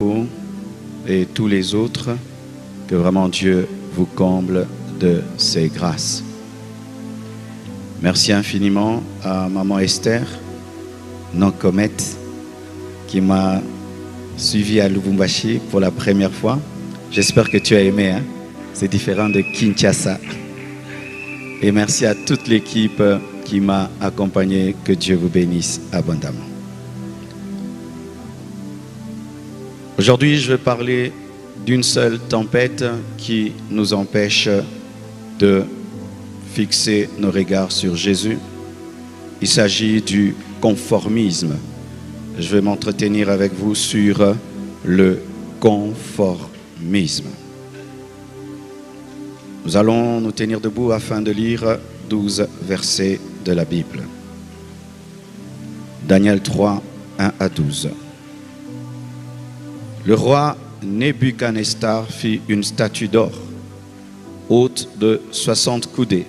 vous et tous les autres, que vraiment Dieu vous comble de ses grâces. Merci infiniment à Maman Esther, non Comet, qui m'a suivi à Lubumbashi pour la première fois. J'espère que tu as aimé, hein? C'est différent de Kinshasa. Et merci à toute l'équipe qui m'a accompagné. Que Dieu vous bénisse abondamment. Aujourd'hui, je vais parler d'une seule tempête qui nous empêche de fixer nos regards sur Jésus. Il s'agit du conformisme. Je vais m'entretenir avec vous sur le conformisme. Nous allons nous tenir debout afin de lire 12 versets de la Bible. Daniel 3, 1 à 12. Le roi Nebuchadnezzar fit une statue d'or, haute de 60 coudées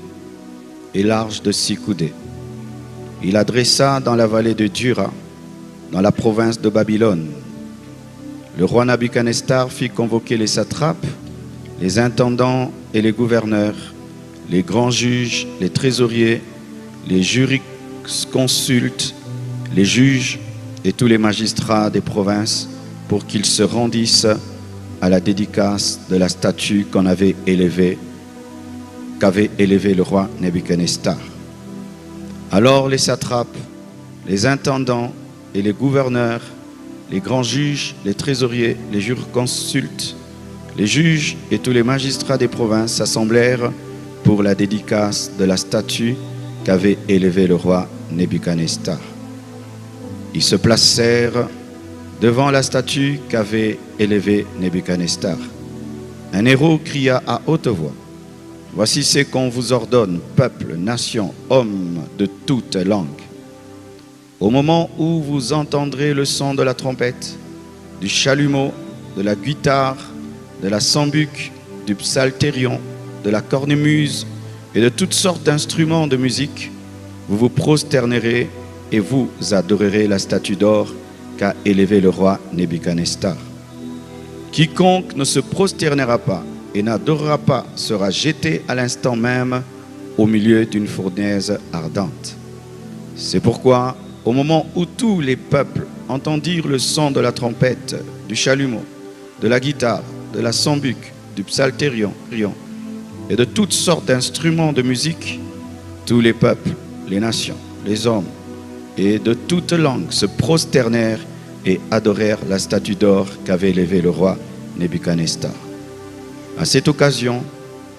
et large de 6 coudées. Il la dressa dans la vallée de Dura, dans la province de Babylone. Le roi Nebuchadnezzar fit convoquer les satrapes, les intendants et les gouverneurs, les grands juges, les trésoriers, les jurisconsultes, les juges et tous les magistrats des provinces, pour qu'ils se rendissent à la dédicace de la statue qu'avait élevée le roi Nebuchadnezzar. Alors les satrapes, les intendants et les gouverneurs, les grands juges, les trésoriers, les jurisconsultes, les juges et tous les magistrats des provinces s'assemblèrent pour la dédicace de la statue qu'avait élevée le roi Nebuchadnezzar. Ils se placèrent devant la statue qu'avait élevée Nebuchadnezzar. Un héros cria à haute voix: « Voici ce qu'on vous ordonne, peuple, nation, hommes de toute langue. Au moment où vous entendrez le son de la trompette, du chalumeau, de la guitare, de la sambuc, du psalterion, de la cornemuse et de toutes sortes d'instruments de musique, vous vous prosternerez et vous adorerez la statue d'or qu'a élevé le roi Nebuchadnezzar. Quiconque ne se prosternera pas et n'adorera pas sera jeté à l'instant même au milieu d'une fournaise ardente. C'est pourquoi, au moment où tous les peuples entendirent le son de la trompette, du chalumeau, de la guitare, de la sambuc, du psalterion et de toutes sortes d'instruments de musique, tous les peuples, les nations, les hommes et de toute langue se prosternèrent et adorèrent la statue d'or qu'avait élevée le roi Nebuchadnezzar. À cette occasion,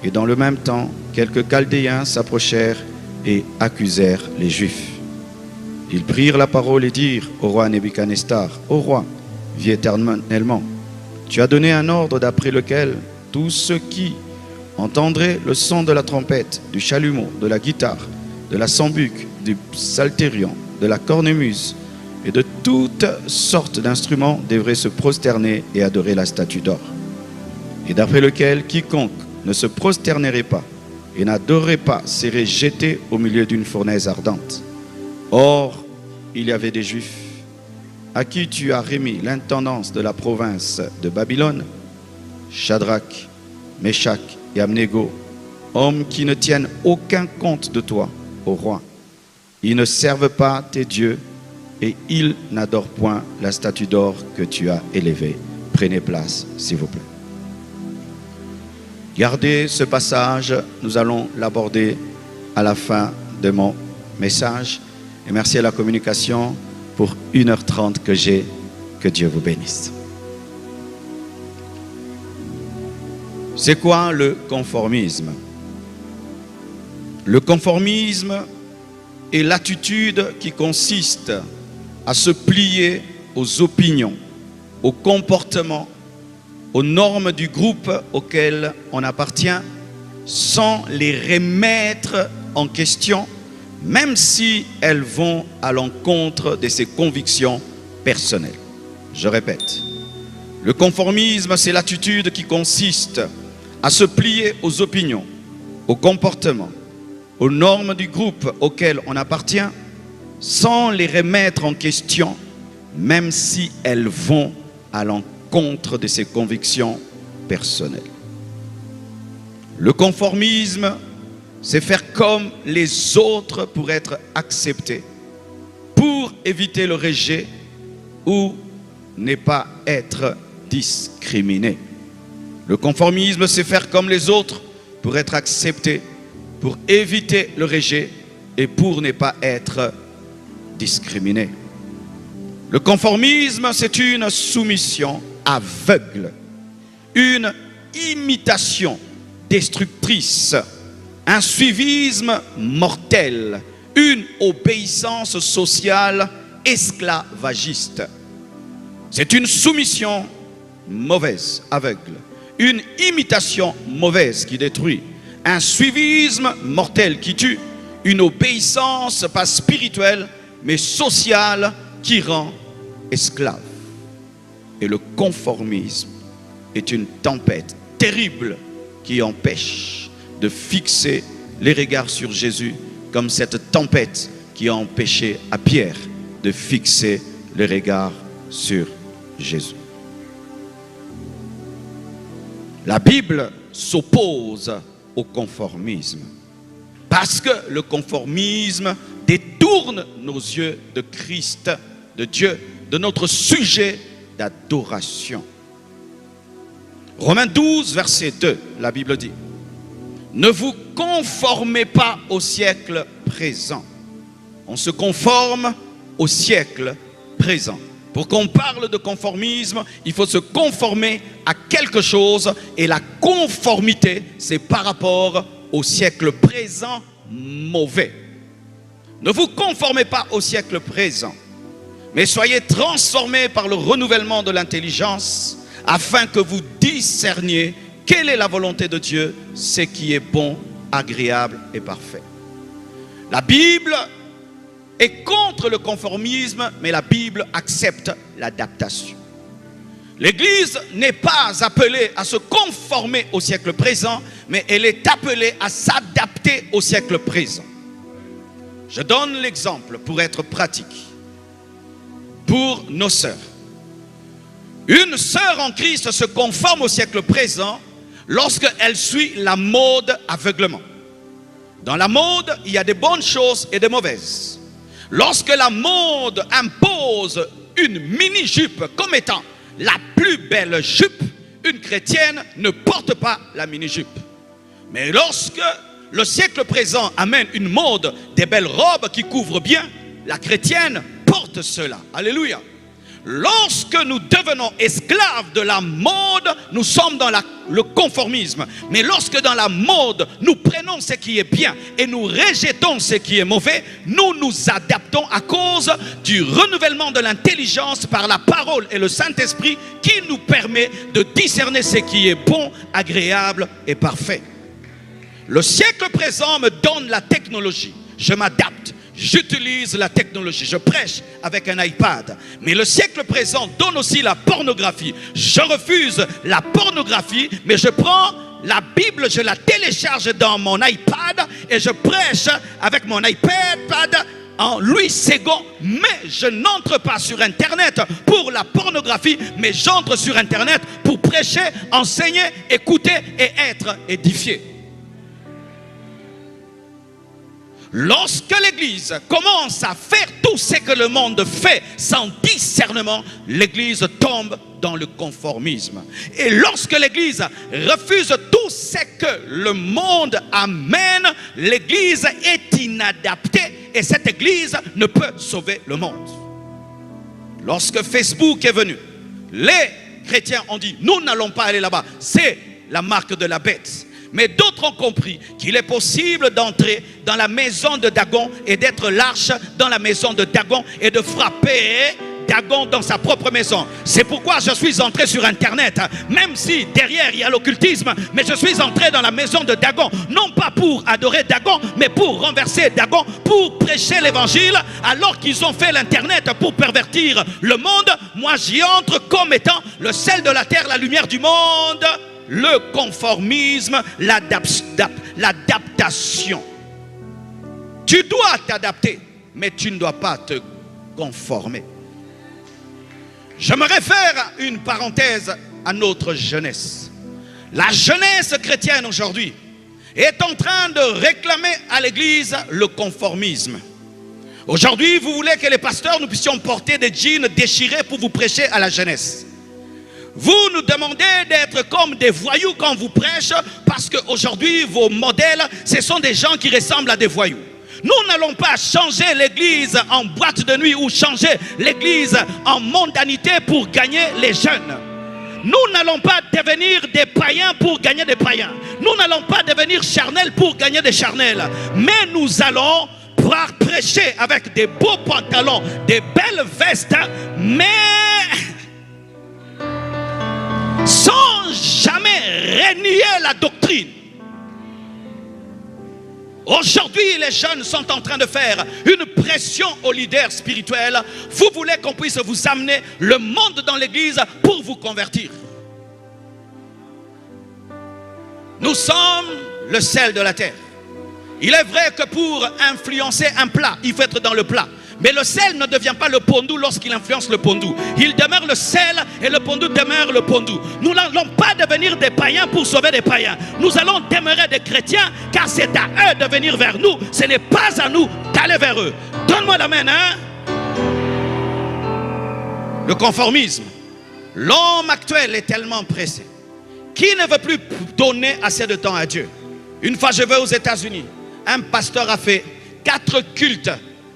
et dans le même temps, quelques Chaldéens s'approchèrent et accusèrent les Juifs. Ils prirent la parole et dirent au roi Nebuchadnezzar: « Ô roi, vis éternellement, tu as donné un ordre d'après lequel tous ceux qui entendraient le son de la trompette, du chalumeau, de la guitare, de la sambuc, du psalterion, de la cornemuse et de toutes sortes d'instruments devraient se prosterner et adorer la statue d'or. Et d'après lequel quiconque ne se prosternerait pas et n'adorerait pas serait jeté au milieu d'une fournaise ardente. Or, il y avait des Juifs à qui tu as remis l'intendance de la province de Babylone, Shadrach, Meshach et Abnego, hommes qui ne tiennent aucun compte de toi, ô roi. Ils ne servent pas tes dieux et ils n'adorent point la statue d'or que tu as élevée. » Prenez place, s'il vous plaît. Gardez ce passage, nous allons l'aborder à la fin de mon message. Et merci à la communication pour 1h30 que j'ai. Que Dieu vous bénisse. C'est quoi le conformisme? Le conformisme est l'attitude qui consiste à se plier aux opinions, aux comportements, aux normes du groupe auquel on appartient, sans les remettre en question, même si elles vont à l'encontre de ses convictions personnelles. Je répète, le conformisme, c'est l'attitude qui consiste à se plier aux opinions, aux comportements, aux normes du groupe auquel on appartient, sans les remettre en question, même si elles vont à l'encontre l'encontre de ses convictions personnelles. Le conformisme, c'est faire comme les autres pour être accepté, pour éviter le rejet ou ne pas être discriminé. Le conformisme, c'est faire comme les autres pour être accepté, pour éviter le rejet et pour ne pas être discriminé. Le conformisme, c'est une soumission aveugle, une imitation destructrice, un suivisme mortel, une obéissance sociale esclavagiste. C'est une soumission mauvaise, aveugle, une imitation mauvaise qui détruit, un suivisme mortel qui tue, une obéissance pas spirituelle mais sociale qui rend esclave. Et le conformisme est une tempête terrible qui empêche de fixer les regards sur Jésus, comme cette tempête qui a empêché à Pierre de fixer les regards sur Jésus. La Bible s'oppose au conformisme parce que le conformisme détourne nos yeux de Christ, de Dieu, de notre sujet d'adoration. Romains 12, verset 2, la Bible dit: ne vous conformez pas au siècle présent. On se conforme au siècle présent. Pour qu'on parle de conformisme, il faut se conformer à quelque chose, et la conformité, c'est par rapport au siècle présent mauvais. Ne vous conformez pas au siècle présent, mais soyez transformés par le renouvellement de l'intelligence, afin que vous discerniez quelle est la volonté de Dieu, ce qui est bon, agréable et parfait. La Bible est contre le conformisme, mais la Bible accepte l'adaptation. L'Église n'est pas appelée à se conformer au siècle présent, mais elle est appelée à s'adapter au siècle présent. Je donne l'exemple pour être pratique. Pour nos sœurs. Une sœur en Christ se conforme au siècle présent lorsqu'elle suit la mode aveuglement. Dans la mode, il y a des bonnes choses et des mauvaises. Lorsque la mode impose une mini-jupe comme étant la plus belle jupe, une chrétienne ne porte pas la mini-jupe. Mais lorsque le siècle présent amène une mode des belles robes qui couvrent bien, la chrétienne porte cela. Alléluia. Lorsque nous devenons esclaves de la mode, nous sommes dans le conformisme. Mais lorsque dans la mode, nous prenons ce qui est bien et nous rejetons ce qui est mauvais, nous nous adaptons à cause du renouvellement de l'intelligence par la parole et le Saint-Esprit qui nous permet de discerner ce qui est bon, agréable et parfait. Le siècle présent me donne la technologie. Je m'adapte. J'utilise la technologie, je prêche avec un iPad. Mais le siècle présent donne aussi la pornographie. Je refuse la pornographie, mais je prends la Bible, je la télécharge dans mon iPad et je prêche avec mon iPad en Louis II. Mais je n'entre pas sur Internet pour la pornographie, mais j'entre sur Internet pour prêcher, enseigner, écouter et être édifié. Lorsque l'Église commence à faire tout ce que le monde fait sans discernement, l'Église tombe dans le conformisme. Et lorsque l'Église refuse tout ce que le monde amène, l'Église est inadaptée et cette Église ne peut sauver le monde. Lorsque Facebook est venu, les chrétiens ont dit: nous n'allons pas aller là-bas, c'est la marque de la bête. Mais d'autres ont compris qu'il est possible d'entrer dans la maison de Dagon et d'être l'arche dans la maison de Dagon et de frapper Dagon dans sa propre maison. C'est pourquoi je suis entré sur Internet, même si derrière il y a l'occultisme, mais je suis entré dans la maison de Dagon, non pas pour adorer Dagon, mais pour renverser Dagon, pour prêcher l'évangile, alors qu'ils ont fait l'Internet pour pervertir le monde. Moi j'y entre comme étant le sel de la terre, la lumière du monde. Le conformisme, l'adaptation. Tu dois t'adapter, mais tu ne dois pas te conformer. Je me réfère à une parenthèse à notre jeunesse. La jeunesse chrétienne aujourd'hui est en train de réclamer à l'église le conformisme. Aujourd'hui, vous voulez que les pasteurs, nous puissions porter des jeans déchirés pour vous prêcher à la jeunesse. Vous nous demandez d'être comme des voyous quand vous prêchez, parce qu'aujourd'hui, vos modèles, ce sont des gens qui ressemblent à des voyous. Nous n'allons pas changer l'église en boîte de nuit ou changer l'église en mondanité pour gagner les jeunes. Nous n'allons pas devenir des païens pour gagner des païens. Nous n'allons pas devenir charnels pour gagner des charnels. Mais nous allons pouvoir prêcher avec des beaux pantalons, des belles vestes, mais sans jamais renier la doctrine. Aujourd'hui, les jeunes sont en train de faire une pression aux leaders spirituels. Vous voulez qu'on puisse vous amener le monde dans l'église pour vous convertir. Nous sommes le sel de la terre. Il est vrai que pour influencer un plat, il faut être dans le plat. Mais le sel ne devient pas le pondou lorsqu'il influence le pondou. Il demeure le sel et le pondou demeure le pondou. Nous n'allons pas devenir des païens pour sauver des païens. Nous allons demeurer des chrétiens car c'est à eux de venir vers nous. Ce n'est pas à nous d'aller vers eux. Donne-moi l'amen, hein? Le conformisme. L'homme actuel est tellement pressé. Qui ne veut plus donner assez de temps à Dieu? Une fois je vais aux États-Unis, un pasteur a fait 4 cultes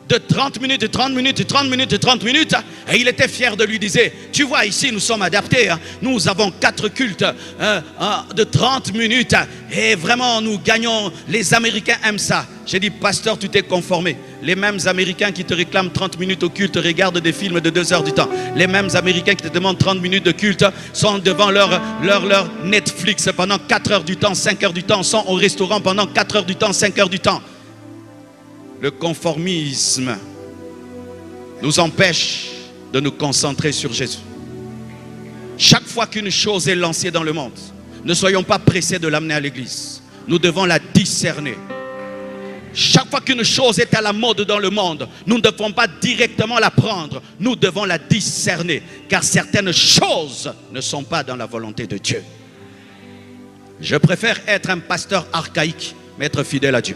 de 30 minutes, 30 minutes, 30 minutes, 30 minutes. Et il était fier de lui, disait, tu vois ici nous sommes adaptés. Hein. Nous avons 4 cultes de 30 minutes. Et vraiment nous gagnons, les Américains aiment ça. J'ai dit, pasteur, tu t'es conformé. Les mêmes Américains qui te réclament 30 minutes au culte regardent des films de 2 heures du temps. Les mêmes Américains qui te demandent 30 minutes de culte sont devant leur Netflix pendant 4 heures du temps, 5 heures du temps, sont au restaurant pendant 4 heures du temps, 5 heures du temps. Le conformisme nous empêche de nous concentrer sur Jésus. Chaque fois qu'une chose est lancée dans le monde, ne soyons pas pressés de l'amener à l'église. Nous devons la discerner. Chaque fois qu'une chose est à la mode dans le monde, nous ne devons pas directement la prendre. Nous devons la discerner. Car certaines choses ne sont pas dans la volonté de Dieu. Je préfère être un pasteur archaïque, mais être fidèle à Dieu.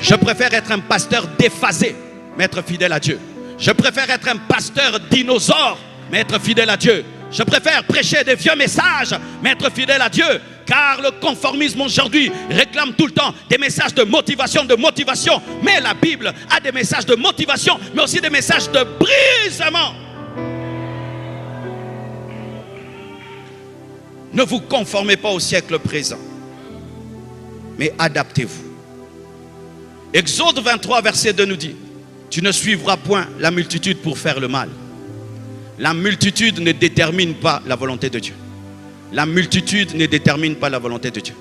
Je préfère être un pasteur déphasé, mais être fidèle à Dieu. Je préfère être un pasteur dinosaure, mais être fidèle à Dieu. Je préfère prêcher des vieux messages, mais être fidèle à Dieu. Car le conformisme aujourd'hui réclame tout le temps des messages de motivation, Mais la Bible a des messages de motivation, mais aussi des messages de brisement. Ne vous conformez pas au siècle présent, mais adaptez-vous. Exode 23, verset 2 nous dit, tu ne suivras point la multitude pour faire le mal. La multitude ne détermine pas la volonté de Dieu. La multitude ne détermine pas la volonté de Dieu.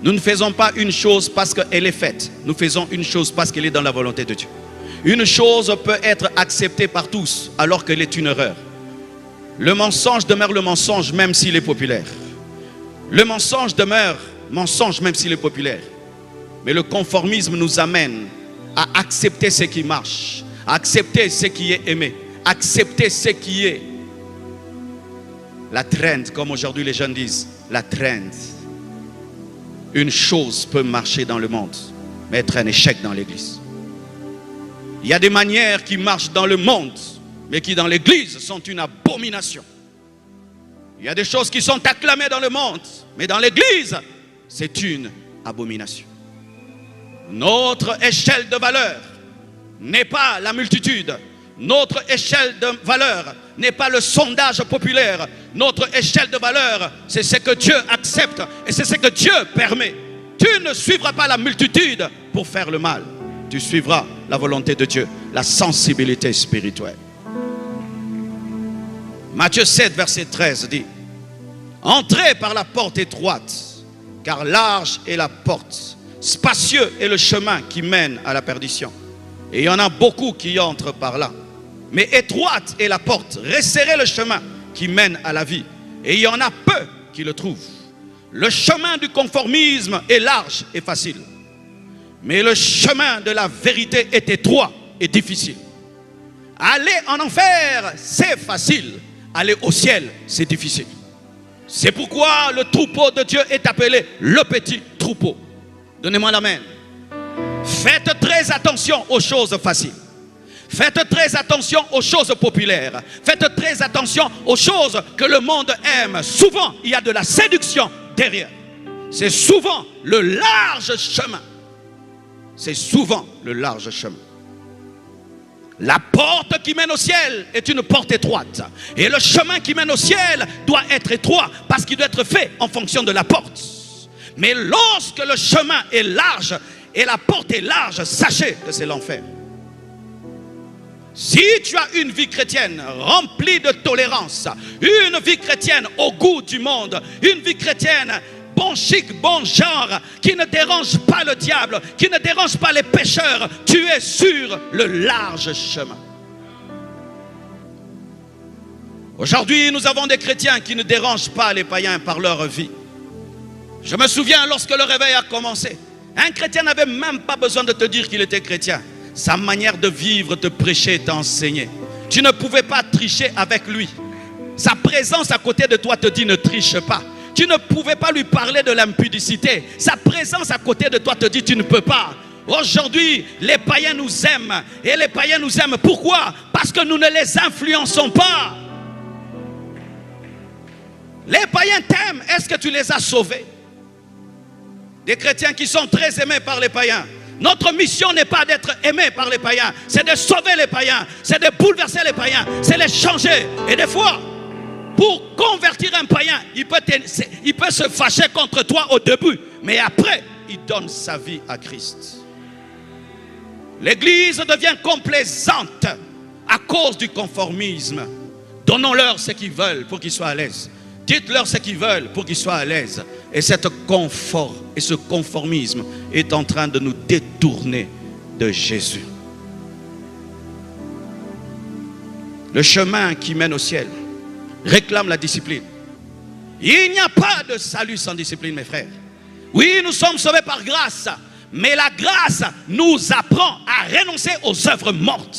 Nous ne faisons pas une chose parce qu'elle est faite. Nous faisons une chose parce qu'elle est dans la volonté de Dieu. Une chose peut être acceptée par tous alors qu'elle est une erreur. Le mensonge demeure le mensonge même s'il est populaire. Le mensonge demeure mensonge même s'il est populaire. Mais le conformisme nous amène à accepter ce qui marche, à accepter ce qui est aimé, accepter ce qui est la trend, comme aujourd'hui les jeunes disent, la trend. Une chose peut marcher dans le monde, mais être un échec dans l'église. Il y a des manières qui marchent dans le monde, mais qui dans l'église sont une abomination. Il y a des choses qui sont acclamées dans le monde, mais dans l'église, c'est une abomination. Notre échelle de valeur n'est pas la multitude. Notre échelle de valeur n'est pas le sondage populaire. Notre échelle de valeur, c'est ce que Dieu accepte et c'est ce que Dieu permet. Tu ne suivras pas la multitude pour faire le mal. Tu suivras la volonté de Dieu, la sensibilité spirituelle. Matthieu 7, verset 13 dit, entrez par la porte étroite, car large est la porte. Spacieux est le chemin qui mène à la perdition. Et il y en a beaucoup qui entrent par là. Mais étroite est la porte, resserrez le chemin qui mène à la vie. Et il y en a peu qui le trouvent. Le chemin du conformisme est large et facile. Mais le chemin de la vérité est étroit et difficile. Aller en enfer, c'est facile. aller au ciel, c'est difficile. C'est pourquoi le troupeau de Dieu est appelé le petit troupeau. Donnez-moi l'amen. Faites très attention aux choses faciles. Faites très attention aux choses populaires. Faites très attention aux choses que le monde aime. Souvent, il y a de la séduction derrière. C'est souvent le large chemin. C'est souvent le large chemin. La porte qui mène au ciel est une porte étroite. Et le chemin qui mène au ciel doit être étroit parce qu'il doit être fait en fonction de la porte. Mais lorsque le chemin est large et la porte est large, sachez que c'est l'enfer. Si tu as une vie chrétienne remplie de tolérance, une vie chrétienne au goût du monde, une vie chrétienne bon chic, bon genre, qui ne dérange pas le diable, qui ne dérange pas les pécheurs, tu es sur le large chemin. Aujourd'hui, nous avons des chrétiens qui ne dérangent pas les païens par leur vie. Je me souviens lorsque le réveil a commencé, un chrétien n'avait même pas besoin de te dire qu'il était chrétien. Sa manière de vivre, de prêcher, t'enseignait. Tu ne pouvais pas tricher avec lui. Sa présence à côté de toi te dit ne triche pas. Tu ne pouvais pas lui parler de l'impudicité. Sa présence à côté de toi te dit tu ne peux pas. Aujourd'hui, les païens nous aiment. Et les païens nous aiment. Pourquoi? Parce que nous ne les influençons pas. Les païens t'aiment. Est-ce que tu les as sauvés? Des chrétiens qui sont très aimés par les païens. Notre mission n'est pas d'être aimé par les païens. C'est de sauver les païens. C'est de bouleverser les païens. C'est de les changer. Et des fois, pour convertir un païen, il peut se fâcher contre toi au début. Mais après, il donne sa vie à Christ. L'église devient complaisante à cause du conformisme. Donnons-leur ce qu'ils veulent pour qu'ils soient à l'aise. Dites-leur ce qu'ils veulent pour qu'ils soient à l'aise. Et ce conformisme est en train de nous détourner de Jésus. Le chemin qui mène au ciel réclame la discipline. Il n'y a pas de salut sans discipline, mes frères. Oui, nous sommes sauvés par grâce, mais la grâce nous apprend à renoncer aux œuvres mortes.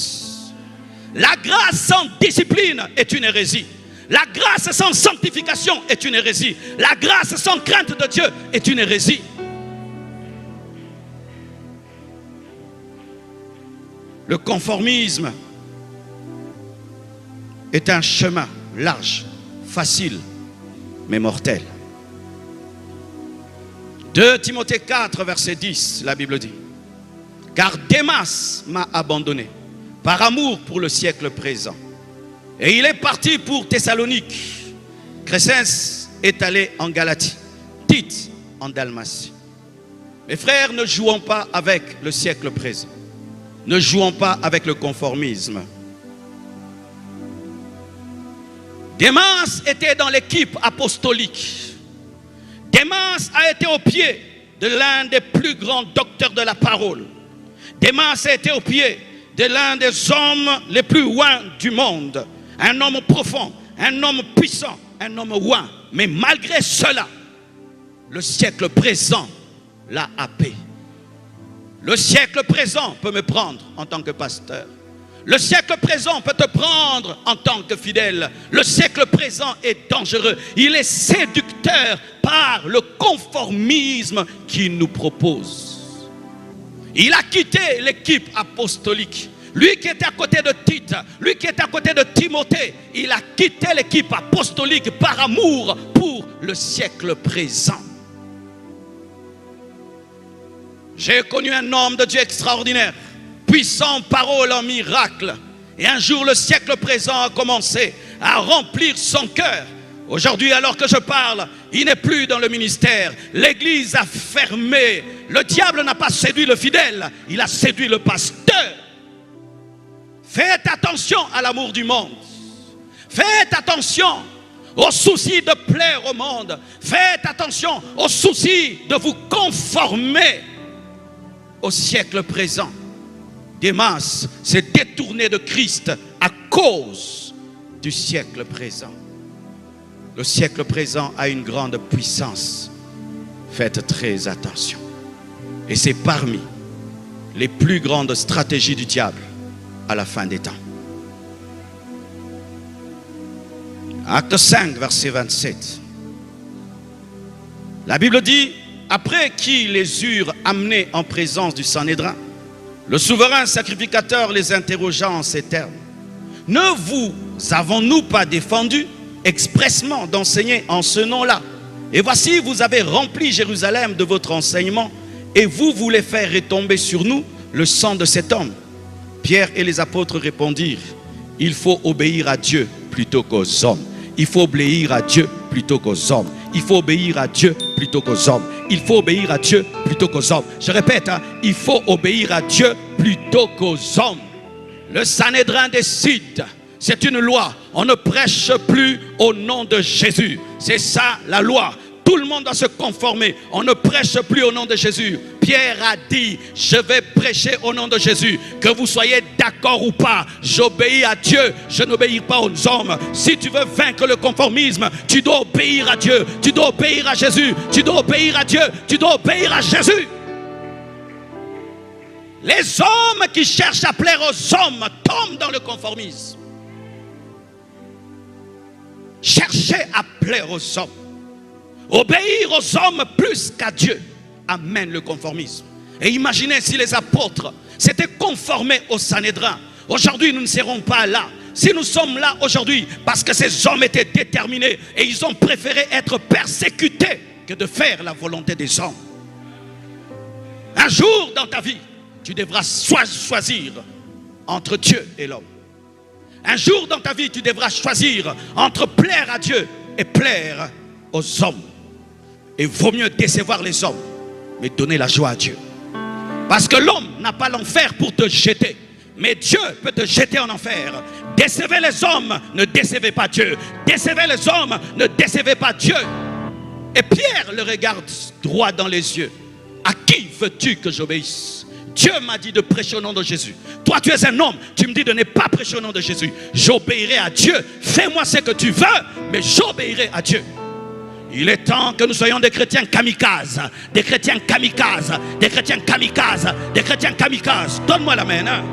La grâce sans discipline est une hérésie. La grâce sans sanctification est une hérésie. La grâce sans crainte de Dieu est une hérésie. Le conformisme est un chemin large, facile, mais mortel. 2 Timothée 4, verset 10, la Bible dit: car Démas m'a abandonné par amour pour le siècle présent. Et il est parti pour Thessalonique. Crescens est allé en Galatie. Tite en Dalmatie. Mes frères, ne jouons pas avec le siècle présent. Ne jouons pas avec le conformisme. Démas était dans l'équipe apostolique. Démas a été au pied de l'un des plus grands docteurs de la parole. Démas a été au pied de l'un des hommes les plus ouins du monde. Un homme profond, un homme puissant, un homme ouin. Mais malgré cela, le siècle présent l'a happé. Le siècle présent peut me prendre en tant que pasteur. Le siècle présent peut te prendre en tant que fidèle. Le siècle présent est dangereux. Il est séducteur par le conformisme qu'il nous propose. Il a quitté l'équipe apostolique. Lui qui était à côté de Tite, lui qui était à côté de Timothée, il a quitté l'équipe apostolique par amour pour le siècle présent. J'ai connu un homme de Dieu extraordinaire, puissant en parole, en miracle. Et un jour, le siècle présent a commencé à remplir son cœur. Aujourd'hui, alors que je parle, il n'est plus dans le ministère. L'église a fermé. Le diable n'a pas séduit le fidèle, il a séduit le pasteur. Faites attention à l'amour du monde. Faites attention au souci de plaire au monde. Faites attention au souci de vous conformer au siècle présent. Démas s'est détourné de Christ à cause du siècle présent. Le siècle présent a une grande puissance. Faites très attention. Et c'est parmi les plus grandes stratégies du diable à la fin des temps. Acte 5, verset 27. La Bible dit, après qu'ils les eurent amenés en présence du Sanhédrin, le souverain sacrificateur les interrogea en ces termes. Ne vous avons-nous pas défendu expressement d'enseigner en ce nom-là? Et voici, vous avez rempli Jérusalem de votre enseignement et vous voulez faire retomber sur nous le sang de cet homme. Pierre et les apôtres répondirent, il faut obéir à Dieu plutôt qu'aux hommes. Il faut obéir à Dieu plutôt qu'aux hommes. Il faut obéir à Dieu plutôt qu'aux hommes. Il faut obéir à Dieu plutôt qu'aux hommes. Je répète, il faut obéir à Dieu plutôt qu'aux hommes. Le Sanhédrin décide, c'est une loi. On ne prêche plus au nom de Jésus. C'est ça la loi. Tout le monde doit se conformer. On ne prêche plus au nom de Jésus. Pierre a dit, je vais prêcher au nom de Jésus. Que vous soyez d'accord ou pas, j'obéis à Dieu, je n'obéis pas aux hommes. Si tu veux vaincre le conformisme, tu dois obéir à Dieu. Tu dois obéir à Jésus. Tu dois obéir à Dieu. Tu dois obéir à Jésus. Les hommes qui cherchent à plaire aux hommes tombent dans le conformisme. Cherchez à plaire aux hommes. Obéir aux hommes plus qu'à Dieu amène le conformisme. Et imaginez si les apôtres s'étaient conformés au Sanhédrin. Aujourd'hui, nous ne serons pas là. Si nous sommes là aujourd'hui, parce que ces hommes étaient déterminés et ils ont préféré être persécutés que de faire la volonté des hommes. Un jour dans ta vie, tu devras choisir entre Dieu et l'homme. Un jour dans ta vie, tu devras choisir entre plaire à Dieu et plaire aux hommes. Et vaut mieux décevoir les hommes, mais donner la joie à Dieu. Parce que l'homme n'a pas l'enfer pour te jeter, mais Dieu peut te jeter en enfer. Décevez les hommes, ne décevez pas Dieu. Décevez les hommes, ne décevez pas Dieu. Et Pierre le regarde droit dans les yeux. À qui veux-tu que j'obéisse? Dieu m'a dit de prêcher au nom de Jésus. Toi, tu es un homme, tu me dis de ne pas prêcher au nom de Jésus. J'obéirai à Dieu. Fais-moi ce que tu veux, mais j'obéirai à Dieu. Il est temps que nous soyons des chrétiens kamikazes. Des chrétiens kamikazes. Des chrétiens kamikazes. Des chrétiens kamikazes. Donne-moi la main. Hein?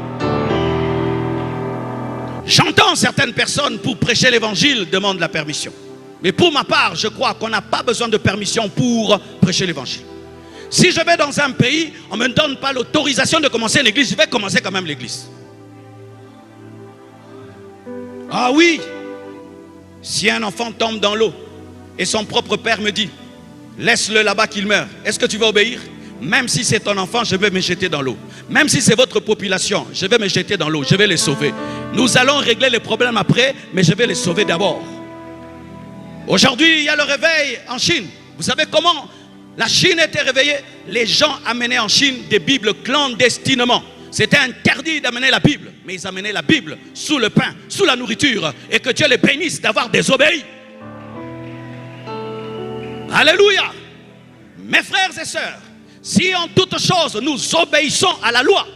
J'entends certaines personnes pour prêcher l'évangile demandent la permission. Mais pour ma part, je crois qu'on n'a pas besoin de permission pour prêcher l'évangile. Si je vais dans un pays, on ne me donne pas l'autorisation de commencer l'église, je vais commencer quand même l'église. Ah oui, si un enfant tombe dans l'eau et son propre père me dit, laisse-le là-bas qu'il meure, est-ce que tu vas obéir? Même si c'est ton enfant, je vais me jeter dans l'eau. Même si c'est votre population, je vais me jeter dans l'eau, je vais les sauver. Nous allons régler les problèmes après, mais je vais les sauver d'abord. Aujourd'hui, il y a le réveil en Chine. Vous savez comment la Chine était réveillée? Les gens amenaient en Chine des Bibles clandestinement. C'était interdit d'amener la Bible, mais ils amenaient la Bible sous le pain, sous la nourriture, et que Dieu les bénisse d'avoir désobéi. Alléluia. Mes frères et sœurs, si en toute chose nous obéissons à la loi,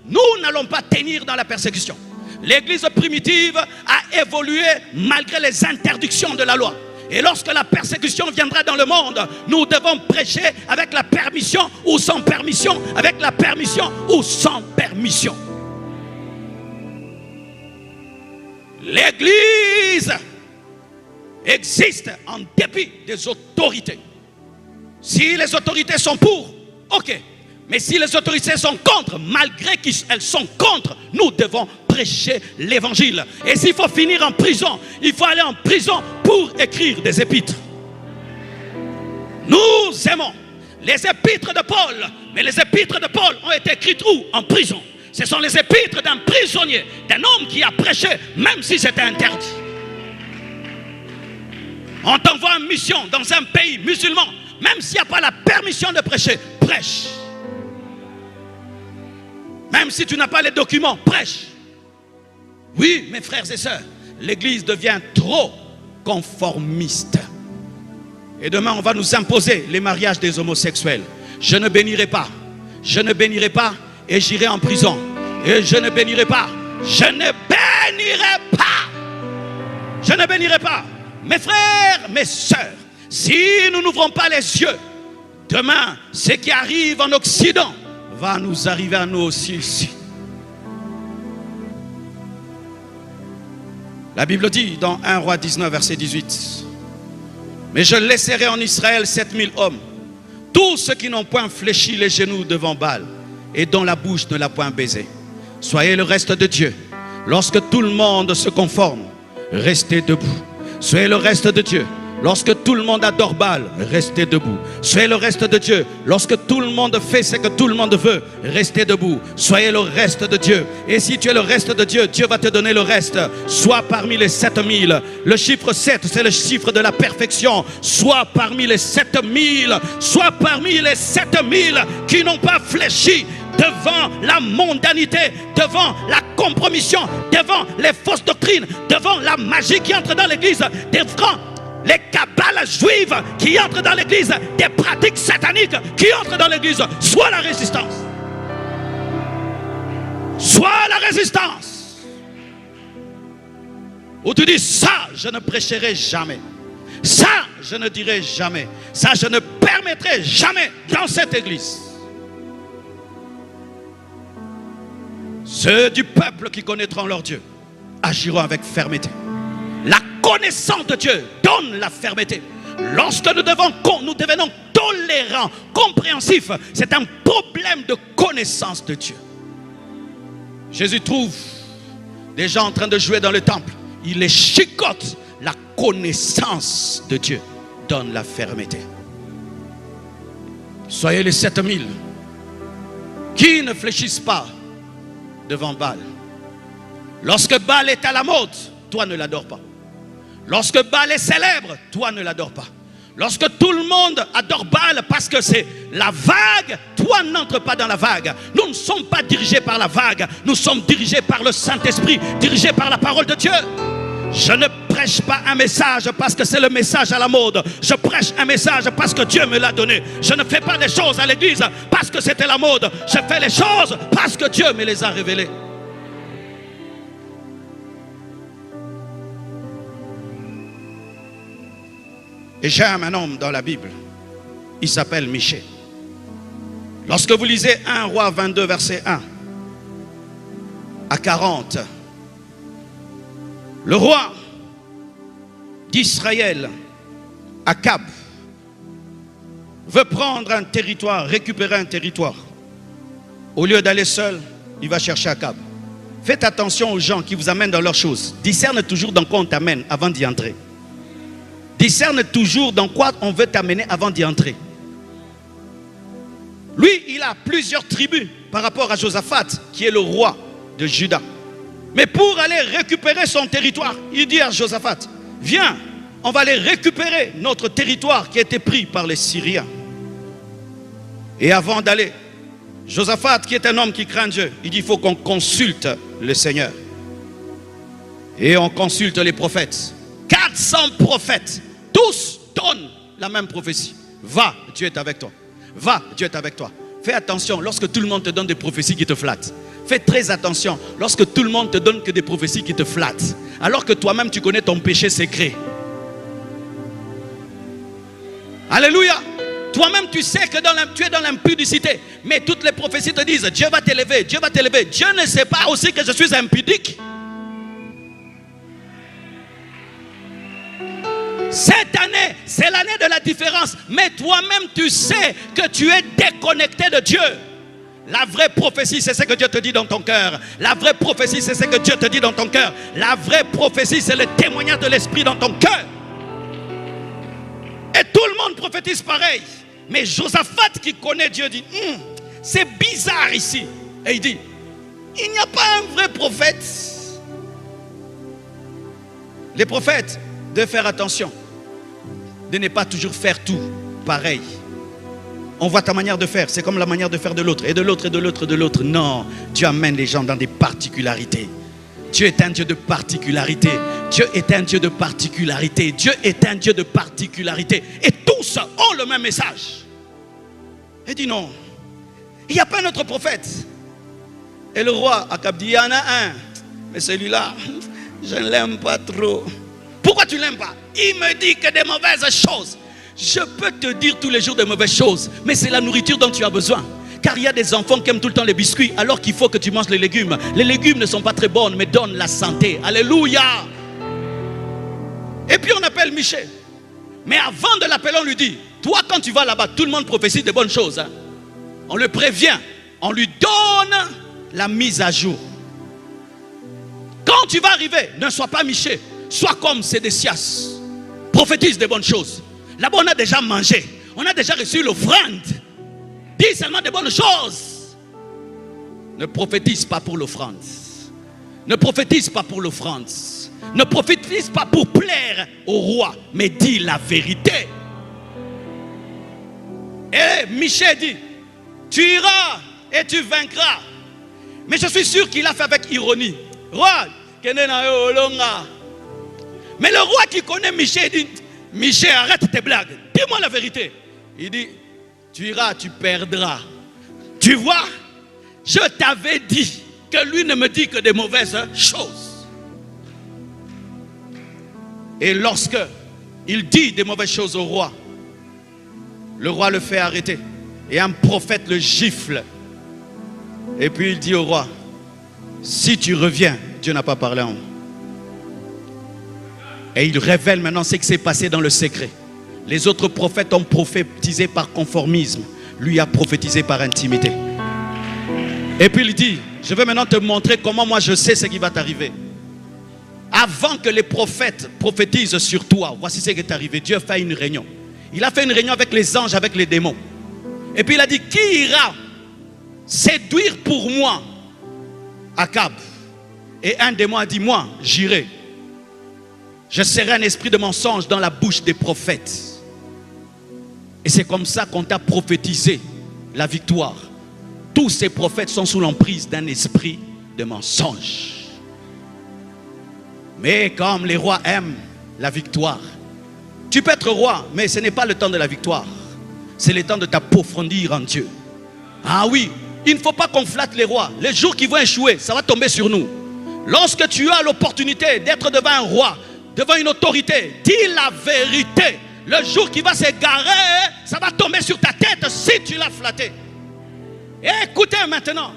nous n'allons pas tenir dans la persécution. L'église primitive a évolué malgré les interdictions de la loi. Et lorsque la persécution viendra dans le monde, nous devons prêcher avec la permission ou sans permission, avec la permission ou sans permission. L'église existe en dépit des autorités. Si les autorités sont pour, ok. Mais si les autorités sont contre, malgré qu'elles sont contre, nous devons prêcher l'évangile. Et s'il faut finir en prison, il faut aller en prison pour écrire des épîtres. Nous aimons les épîtres de Paul, mais les épîtres de Paul ont été écrites où? En prison. Ce sont les épîtres d'un prisonnier, d'un homme qui a prêché, même si c'était interdit. On t'envoie en mission dans un pays musulman, même s'il n'y a pas la permission de prêcher, prêche. Même si tu n'as pas les documents, prêche. Oui, mes frères et sœurs, l'église devient trop conformiste. Et demain, on va nous imposer les mariages des homosexuels. Je ne bénirai pas. Je ne bénirai pas et j'irai en prison. Et je ne bénirai pas. Je ne bénirai pas. Je ne bénirai pas. Mes frères, mes sœurs, si nous n'ouvrons pas les yeux, demain, ce qui arrive en Occident va nous arriver à nous aussi ici. La Bible dit dans 1 Roi 19, verset 18, « Mais je laisserai en Israël 7000 hommes, tous ceux qui n'ont point fléchi les genoux devant Baal et dont la bouche ne l'a point baisé. Soyez le reste de Dieu. Lorsque tout le monde se conforme, restez debout. Soyez le reste de Dieu. Lorsque tout le monde adore Baal, restez debout. Soyez le reste de Dieu. Lorsque tout le monde fait ce que tout le monde veut, restez debout. Soyez le reste de Dieu. Et si tu es le reste de Dieu, Dieu va te donner le reste. Sois parmi les 7000. Le chiffre 7, c'est le chiffre de la perfection. Sois parmi les 7000. Sois parmi les 7000 qui n'ont pas fléchi devant la mondanité, devant la compromission, devant les fausses doctrines, devant la magie qui entre dans l'église, devant les cabales juives qui entrent dans l'église, des pratiques sataniques qui entrent dans l'église. Sois la résistance. Sois la résistance. Où tu dis, ça je ne prêcherai jamais, ça je ne dirai jamais, ça je ne permettrai jamais dans cette église. Ceux du peuple qui connaîtront leur Dieu agiront avec fermeté. La connaissance de Dieu donne la fermeté. Lorsque nous devenons tolérants, compréhensifs, c'est un problème de connaissance de Dieu. Jésus trouve des gens en train de jouer dans le temple. Il les chicote. La connaissance de Dieu donne la fermeté. Soyez les 7000 qui ne fléchissent pas devant Baal. Lorsque Baal est à la mode, toi ne l'adore pas. Lorsque Baal est célèbre, toi ne l'adore pas. Lorsque tout le monde adore Baal parce que c'est la vague, toi n'entre pas dans la vague. Nous ne sommes pas dirigés par la vague, nous sommes dirigés par le Saint-Esprit, dirigés par la parole de Dieu. Je ne prêche pas un message parce que c'est le message à la mode. Je prêche un message parce que Dieu me l'a donné. Je ne fais pas des choses à l'église parce que c'était la mode. Je fais les choses parce que Dieu me les a révélées. Et j'aime un homme dans la Bible. Il s'appelle Michée. Lorsque vous lisez 1 Roi 22, verset 1 à 40, le roi d'Israël, Akab, veut prendre un territoire, récupérer un territoire. Au lieu d'aller seul, il va chercher Akab. Faites attention aux gens qui vous amènent dans leurs choses. Discerne toujours dans quoi on t'amène avant d'y entrer. Discerne toujours dans quoi on veut t'amener avant d'y entrer. Lui, il a plusieurs tribus par rapport à Josaphat, qui est le roi de Juda. Mais pour aller récupérer son territoire, il dit à Josaphat, viens, on va aller récupérer notre territoire qui a été pris par les Syriens. Et avant d'aller, Josaphat, qui est un homme qui craint Dieu, il dit, il faut qu'on consulte le Seigneur. Et on consulte les prophètes. 400 prophètes. Tous donnent la même prophétie. Va, Dieu est avec toi. Va, Dieu est avec toi. Fais attention lorsque tout le monde te donne des prophéties qui te flattent. Fais très attention lorsque tout le monde te donne que des prophéties qui te flattent. Alors que toi-même tu connais ton péché secret. Alléluia. Toi-même tu sais que tu es dans l'impudicité. Mais toutes les prophéties te disent Dieu va t'élever, Dieu va t'élever. Dieu ne sait pas aussi que je suis impudique. Cette année, c'est l'année de la différence. Mais toi-même, tu sais que tu es déconnecté de Dieu. La vraie prophétie, c'est ce que Dieu te dit dans ton cœur. La vraie prophétie, c'est ce que Dieu te dit dans ton cœur. La vraie prophétie, c'est le témoignage de l'Esprit dans ton cœur. Et tout le monde prophétise pareil. Mais Josaphat qui connaît Dieu dit, c'est bizarre ici. Et il dit, il n'y a pas un vrai prophète. Les prophètes doivent faire attention de ne pas toujours faire tout pareil. On voit ta manière de faire, c'est comme la manière de faire de l'autre, et de l'autre, et de l'autre, et de l'autre. Non, Dieu amène les gens dans des particularités. Dieu est un Dieu de particularité. Dieu est un Dieu de particularité. Dieu est un Dieu de particularité. Et tous ont le même message. Il dit non, il n'y a pas un autre prophète. Et le roi Akab dit, il y en a un, mais celui-là, je ne l'aime pas trop. Pourquoi tu ne l'aimes pas? Il me dit que des mauvaises choses. Je peux te dire tous les jours de mauvaises choses, mais c'est la nourriture dont tu as besoin. Car il y a des enfants qui aiment tout le temps les biscuits, alors qu'il faut que tu manges les légumes. Les légumes ne sont pas très bonnes, mais donnent la santé. Alléluia. Et puis on appelle Michée. Mais avant de l'appeler, on lui dit, toi quand tu vas là-bas, tout le monde prophétise de bonnes choses. Hein? On le prévient, on lui donne la mise à jour. Quand tu vas arriver, ne sois pas Michée, sois comme Sédécias. Prophétise de bonnes choses. Là-bas on a déjà mangé, on a déjà reçu l'offrande. Dis seulement de bonnes choses. Ne prophétise pas pour l'offrande. Ne prophétise pas pour l'offrande. Ne prophétise pas pour plaire au roi, mais dis la vérité. Et Michée dit, tu iras et tu vaincras. Mais je suis sûr qu'il a fait avec ironie. Roi, mais le roi qui connaît Michée dit, Michée, arrête tes blagues. Dis-moi la vérité. Il dit, tu iras, tu perdras. Tu vois, je t'avais dit que lui ne me dit que des mauvaises choses. Et lorsque il dit des mauvaises choses au roi, le roi le fait arrêter. Et un prophète le gifle. Et puis il dit au roi, si tu reviens, Dieu n'a pas parlé en moi. Et il révèle maintenant ce qui s'est passé dans le secret. Les autres prophètes ont prophétisé par conformisme. Lui a prophétisé par intimité. Et puis il dit, je vais maintenant te montrer comment moi je sais ce qui va t'arriver. Avant que les prophètes prophétisent sur toi, voici ce qui est arrivé. Dieu fait une réunion. Il a fait une réunion avec les anges, avec les démons. Et puis il a dit, qui ira séduire pour moi Akab? Et un démon a dit, moi, j'irai. Je serai un esprit de mensonge dans la bouche des prophètes. Et c'est comme ça qu'on t'a prophétisé la victoire. Tous ces prophètes sont sous l'emprise d'un esprit de mensonge. Mais comme les rois aiment la victoire, tu peux être roi, mais ce n'est pas le temps de la victoire. C'est le temps de t'approfondir en Dieu. Ah oui, il ne faut pas qu'on flatte les rois. Les jours qui vont échouer, ça va tomber sur nous. Lorsque tu as l'opportunité d'être devant un roi, devant une autorité, dis la vérité. Le jour qui va s'égarer, ça va tomber sur ta tête si tu l'as flatté. Et écoutez maintenant,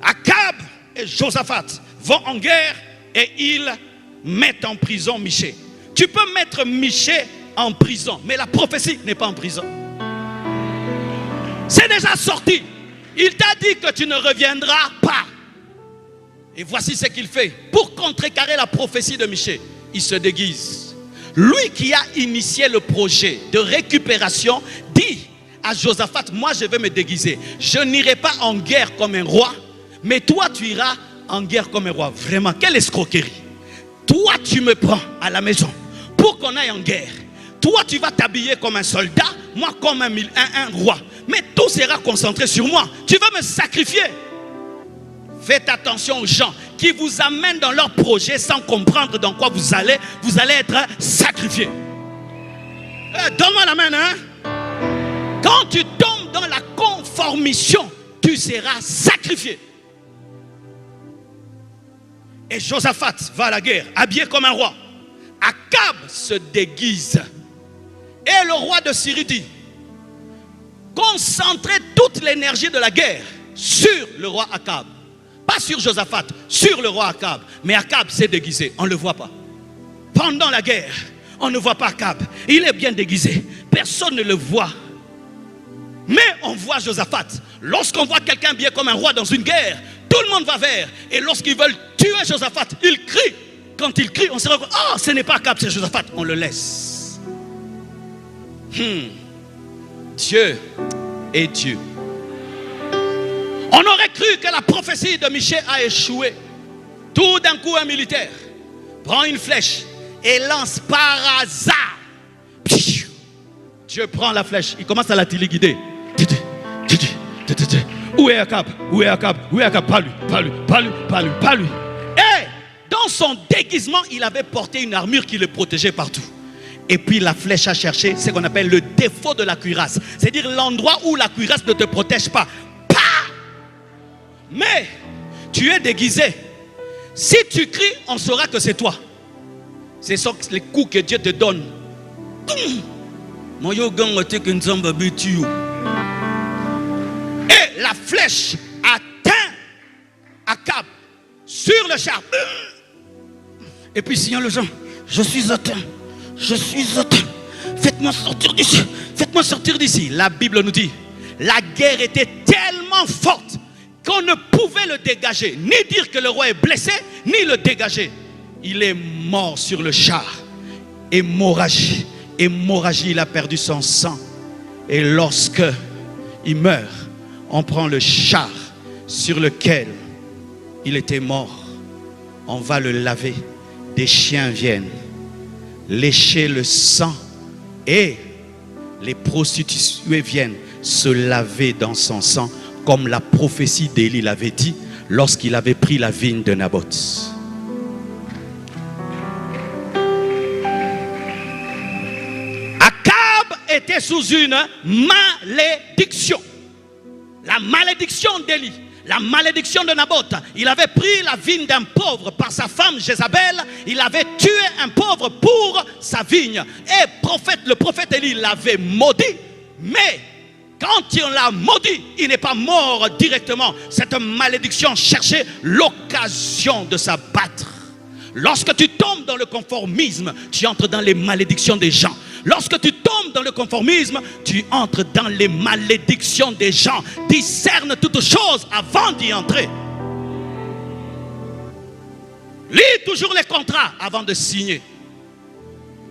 Akab et Josaphat vont en guerre et ils mettent en prison Michée. Tu peux mettre Michée en prison, mais la prophétie n'est pas en prison. C'est déjà sorti. Il t'a dit que tu ne reviendras pas. Et voici ce qu'il fait. Pour contrecarrer la prophétie de Michée, il se déguise. Lui qui a initié le projet de récupération dit à Josaphat, moi je vais me déguiser. Je n'irai pas en guerre comme un roi, mais toi tu iras en guerre comme un roi. Vraiment, quelle escroquerie. Toi tu me prends à la maison pour qu'on aille en guerre. Toi tu vas t'habiller comme un soldat, moi comme un roi. Mais tout sera concentré sur moi. Tu vas me sacrifier. Faites attention aux gens qui vous amènent dans leur projet sans comprendre dans quoi vous allez être sacrifiés. Donne-moi la main, hein? Quand tu tombes dans la conformission, tu seras sacrifié. Et Josaphat va à la guerre, habillé comme un roi. Akab se déguise. Et le roi de Syrie dit, concentrez toute l'énergie de la guerre sur le roi Akab. Pas sur Josaphat, sur le roi Akab. Mais Akab s'est déguisé, on ne le voit pas. Pendant la guerre, on ne voit pas Akab. Il est bien déguisé, personne ne le voit. Mais on voit Josaphat. Lorsqu'on voit quelqu'un bien comme un roi dans une guerre, tout le monde va vers. Et lorsqu'ils veulent tuer Josaphat, ils crient. Quand ils crient, on se rend compte, oh, ce n'est pas Akab, c'est Josaphat. On le laisse. Dieu est Dieu. On aurait cru que la prophétie de Michée a échoué. Tout d'un coup, un militaire prend une flèche et lance par hasard. Dieu prend la flèche, il commence à la téléguider. Où est Akab? Où est Akab? Où est Akab? Pas lui, pas lui, pas lui, pas lui, pas lui. Et dans son déguisement, il avait porté une armure qui le protégeait partout. Et puis la flèche a cherché ce qu'on appelle le défaut de la cuirasse. C'est-à-dire l'endroit où la cuirasse ne te protège pas. Mais tu es déguisé. Si tu cries, on saura que c'est toi. Ce sont les coups que Dieu te donne. Et la flèche atteint Akab sur le char. Et puis signale aux gens, Je suis atteint. Je suis atteint. Faites-moi sortir d'ici. Faites-moi sortir d'ici. La Bible nous dit, la guerre était tellement forte qu'on ne pouvait le dégager. Ni dire que le roi est blessé, ni le dégager. Il est mort sur le char. Hémorragie. Hémorragie, il a perdu son sang. Et lorsque il meurt, on prend le char sur lequel il était mort. On va le laver. Des chiens viennent lécher le sang et les prostituées viennent se laver dans son sang, comme la prophétie d'Élie l'avait dit lorsqu'il avait pris la vigne de Naboth. Akab était sous une malédiction. La malédiction d'Élie, la malédiction de Naboth. Il avait pris la vigne d'un pauvre par sa femme Jézabel. Il avait tué un pauvre pour sa vigne. Et le prophète Élie l'avait maudit. Mais quand il l'a maudit, il n'est pas mort directement. Cette malédiction cherchait l'occasion de s'abattre. Lorsque tu tombes dans le conformisme, tu entres dans les malédictions des gens. Lorsque tu tombes dans le conformisme, tu entres dans les malédictions des gens. Discerne toutes choses avant d'y entrer. Lis toujours les contrats avant de signer.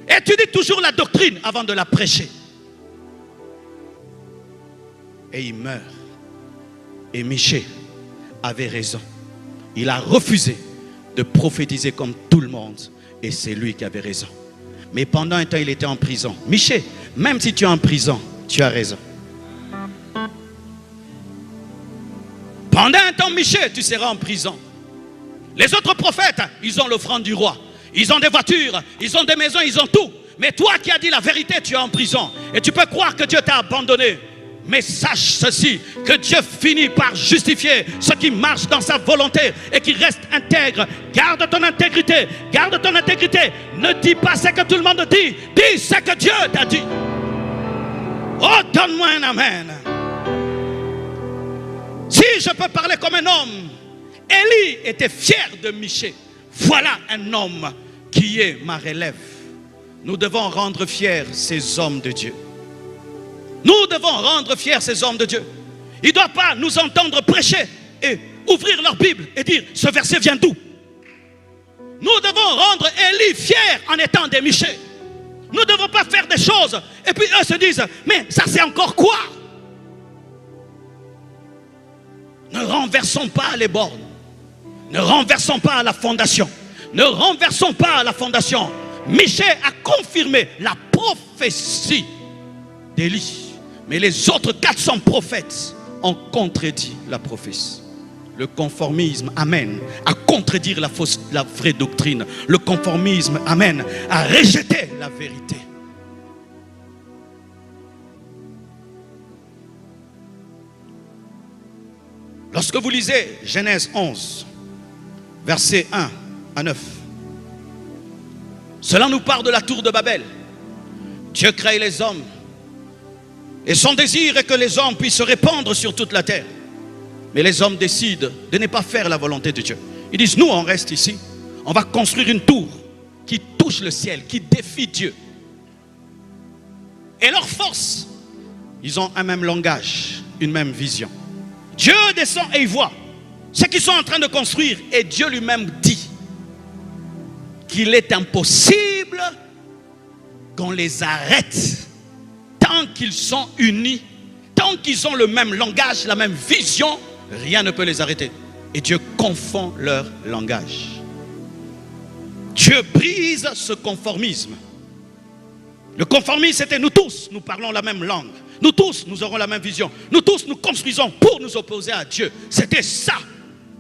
Étudie toujours la doctrine avant de la prêcher. Et il meurt. Et Michée avait raison. Il a refusé de prophétiser comme tout le monde. Et c'est lui qui avait raison. Mais pendant un temps, il était en prison. Michée, même si tu es en prison, tu as raison. Pendant un temps, Michée, tu seras en prison. Les autres prophètes, ils ont l'offrande du roi. Ils ont des voitures, ils ont des maisons, ils ont tout. Mais toi qui as dit la vérité, tu es en prison. Et tu peux croire que Dieu t'a abandonné. Mais sache ceci, que Dieu finit par justifier ceux qui marchent dans sa volonté et qui restent intègres. Garde ton intégrité, garde ton intégrité. Ne dis pas ce que tout le monde dit, dis ce que Dieu t'a dit. Oh, donne-moi un amen. Si je peux parler comme un homme, Élie était fier de Michée. Voilà un homme qui est ma relève. Nous devons rendre fiers ces hommes de Dieu. Nous devons rendre fiers ces hommes de Dieu. Ils ne doivent pas nous entendre prêcher et ouvrir leur Bible et dire ce verset vient d'où. Nous devons rendre Élie fier en étant des Michée. Nous ne devons pas faire des choses et puis eux se disent mais ça c'est encore quoi? Ne renversons pas les bornes. Ne renversons pas la fondation. Ne renversons pas la fondation. Michée a confirmé la prophétie d'Élie. Mais les autres 400 prophètes ont contredit la prophétie. Le conformisme amène à contredire la vraie doctrine. Le conformisme amène à rejeter la vérité. Lorsque vous lisez Genèse 11, versets 1 à 9, cela nous parle de la tour de Babel. Dieu crée les hommes. Et son désir est que les hommes puissent se répandre sur toute la terre. Mais les hommes décident de ne pas faire la volonté de Dieu. Ils disent, nous on reste ici. On va construire une tour qui touche le ciel, qui défie Dieu. Et leur force, ils ont un même langage, une même vision. Dieu descend et il voit ce qu'ils sont en train de construire. Et Dieu lui-même dit qu'il est impossible qu'on les arrête. Tant qu'ils sont unis, tant qu'ils ont le même langage, la même vision, rien ne peut les arrêter. Et Dieu confond leur langage. Dieu brise ce conformisme. Le conformisme, c'était nous tous, nous parlons la même langue. Nous tous, nous aurons la même vision. Nous tous, nous construisons pour nous opposer à Dieu. C'était ça,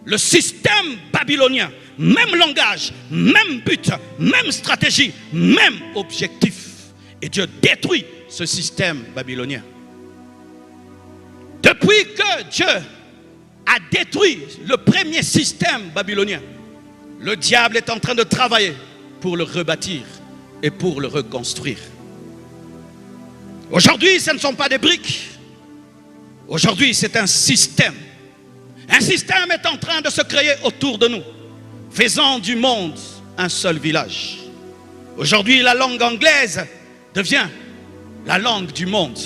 le système babylonien. Même langage, même but, même stratégie, même objectif. Et Dieu détruit ce système babylonien. Depuis que Dieu a détruit le premier système babylonien, le diable est en train de travailler pour le rebâtir et pour le reconstruire. Aujourd'hui, ce ne sont pas des briques. Aujourd'hui, c'est un système. Un système est en train de se créer autour de nous, faisant du monde un seul village. Aujourd'hui, la langue anglaise devient la langue du monde.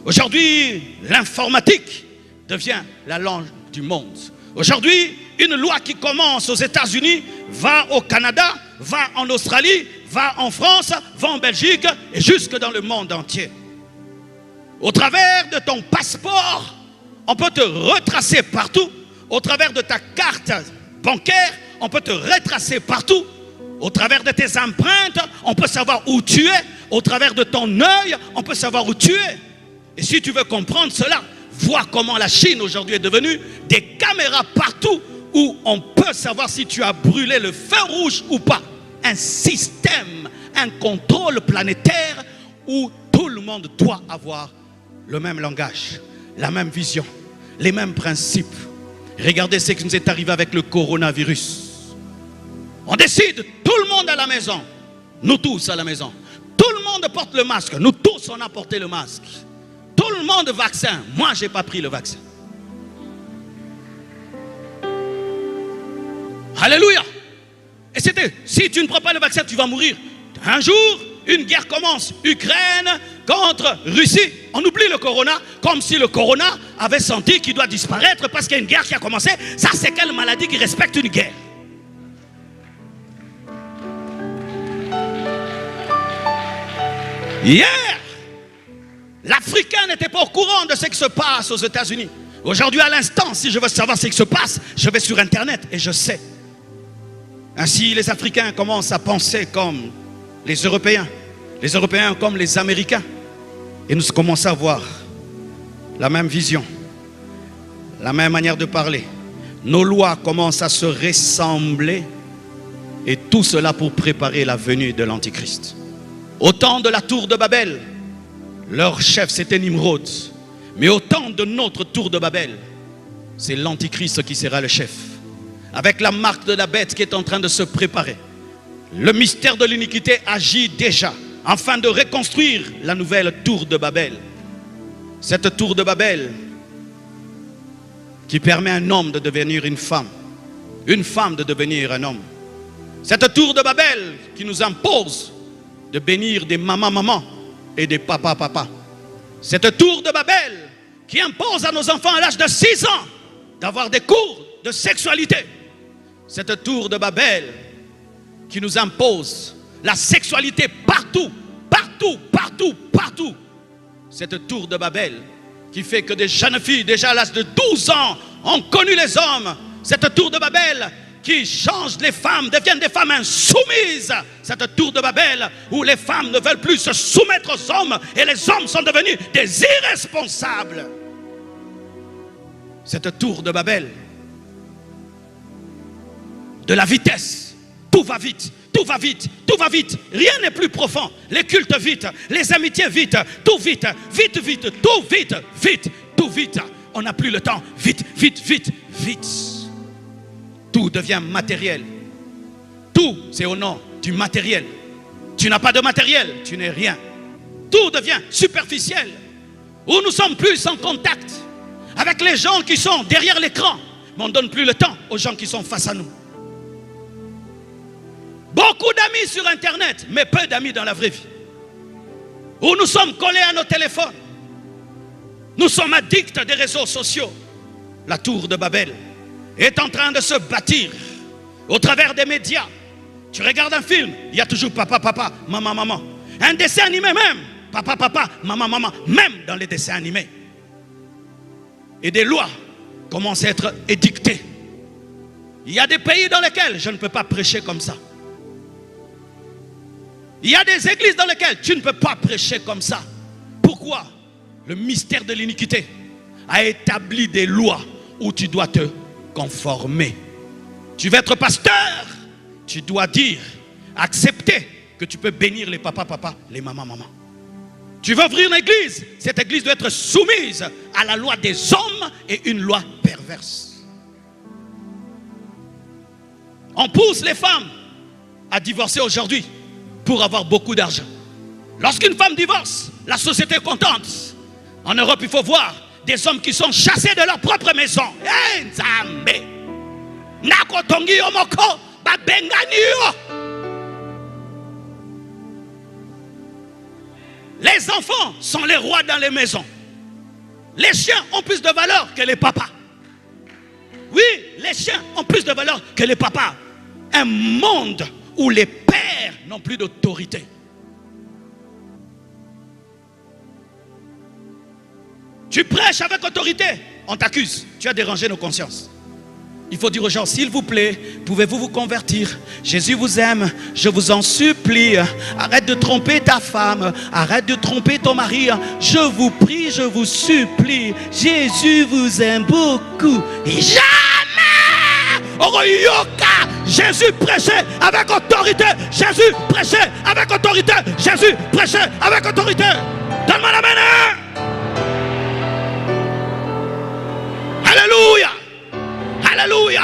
Aujourd'hui, l'informatique devient la langue du monde. Aujourd'hui, une loi qui commence aux États-Unis va au Canada, va en Australie, va en France, va en Belgique et jusque dans le monde entier. Au travers de ton passeport, on peut te retracer partout. Au travers de ta carte bancaire, on peut te retracer partout. Au travers de tes empreintes, on peut savoir où tu es. Au travers de ton œil, on peut savoir où tu es. Et si tu veux comprendre cela, vois comment la Chine aujourd'hui est devenue des caméras partout où on peut savoir si tu as brûlé le feu rouge ou pas. Un système, un contrôle planétaire où tout le monde doit avoir le même langage, la même vision, les mêmes principes. Regardez ce qui nous est arrivé avec le coronavirus. On décide, tout le monde à la maison, nous tous à la maison. Tout le monde porte le masque, nous tous on a porté le masque. Tout le monde vaccin, moi je n'ai pas pris le vaccin. Alléluia. Et c'était, si tu ne prends pas le vaccin, tu vas mourir. Un jour, une guerre commence, Ukraine contre Russie. On oublie le corona, comme si le corona avait senti qu'il doit disparaître parce qu'il y a une guerre qui a commencé. Ça, c'est quelle maladie qui respecte une guerre? Hier, l'Africain n'était pas au courant de ce qui se passe aux États-Unis. Aujourd'hui, à l'instant, si je veux savoir ce qui se passe, je vais sur Internet et je sais. Ainsi, les Africains commencent à penser comme les Européens comme les Américains. Et nous commençons à avoir la même vision, la même manière de parler. Nos lois commencent à se ressembler. Et tout cela pour préparer la venue de l'Antichrist. Au temps de la tour de Babel, leur chef c'était Nimrod. Mais au temps de notre tour de Babel, c'est l'Antichrist qui sera le chef. Avec la marque de la bête qui est en train de se préparer. Le mystère de l'iniquité agit déjà afin de reconstruire la nouvelle tour de Babel. Cette tour de Babel qui permet à un homme de devenir une femme de devenir un homme. Cette tour de Babel qui nous impose de bénir des mamans et des papas. Cette tour de Babel qui impose à nos enfants à l'âge de 6 ans d'avoir des cours de sexualité. Cette tour de Babel qui nous impose la sexualité partout. Cette tour de Babel qui fait que des jeunes filles déjà à l'âge de 12 ans ont connu les hommes. Cette tour de Babel qui change les femmes, deviennent des femmes insoumises. Cette tour de Babel où les femmes ne veulent plus se soumettre aux hommes et les hommes sont devenus des irresponsables. Cette tour de Babel de la vitesse, tout va vite. Rien n'est plus profond. Les cultes vite, les amitiés vite, tout vite. On n'a plus le temps. Vite. Tout devient matériel. Tout, c'est au nom du matériel. Tu n'as pas de matériel, tu n'es rien. Tout devient superficiel. Où nous sommes plus en contact avec les gens qui sont derrière l'écran. Mais on ne donne plus le temps aux gens qui sont face à nous. Beaucoup d'amis sur Internet, mais peu d'amis dans la vraie vie. Où nous sommes collés à nos téléphones. Nous sommes addicts des réseaux sociaux. La tour de Babel est en train de se bâtir au travers des médias. Tu regardes un film, il y a toujours papa, maman. Un dessin animé même, papa, maman, même dans les dessins animés. Et des lois commencent à être édictées. Il y a des pays dans lesquels je ne peux pas prêcher comme ça. Il y a des églises dans lesquelles tu ne peux pas prêcher comme ça. Pourquoi? Le mystère de l'iniquité a établi des lois où tu dois te conformer. Tu veux être pasteur, tu dois dire, accepter que tu peux bénir les papa, les maman. Tu veux ouvrir une église, cette église doit être soumise à la loi des hommes et une loi perverse. On pousse les femmes à divorcer aujourd'hui pour avoir beaucoup d'argent. Lorsqu'une femme divorce, la société est contente. En Europe, il faut voir des hommes qui sont chassés de leur propre maison. Les enfants sont les rois dans les maisons. Les chiens ont plus de valeur que les papas. Oui, les chiens ont plus de valeur que les papas. Un monde où les pères n'ont plus d'autorité. Tu prêches avec autorité, on t'accuse. Tu as dérangé nos consciences. Il faut dire aux gens, s'il vous plaît, pouvez-vous vous convertir? Jésus vous aime, je vous en supplie. Arrête de tromper ta femme, arrête de tromper ton mari. Je vous prie, je vous supplie. Jésus vous aime beaucoup. Et jamais Oroyoka, Jésus prêchait avec autorité. Jésus prêchait avec autorité. Jésus prêchait avec autorité. Donne-moi la main. Alléluia. Alléluia.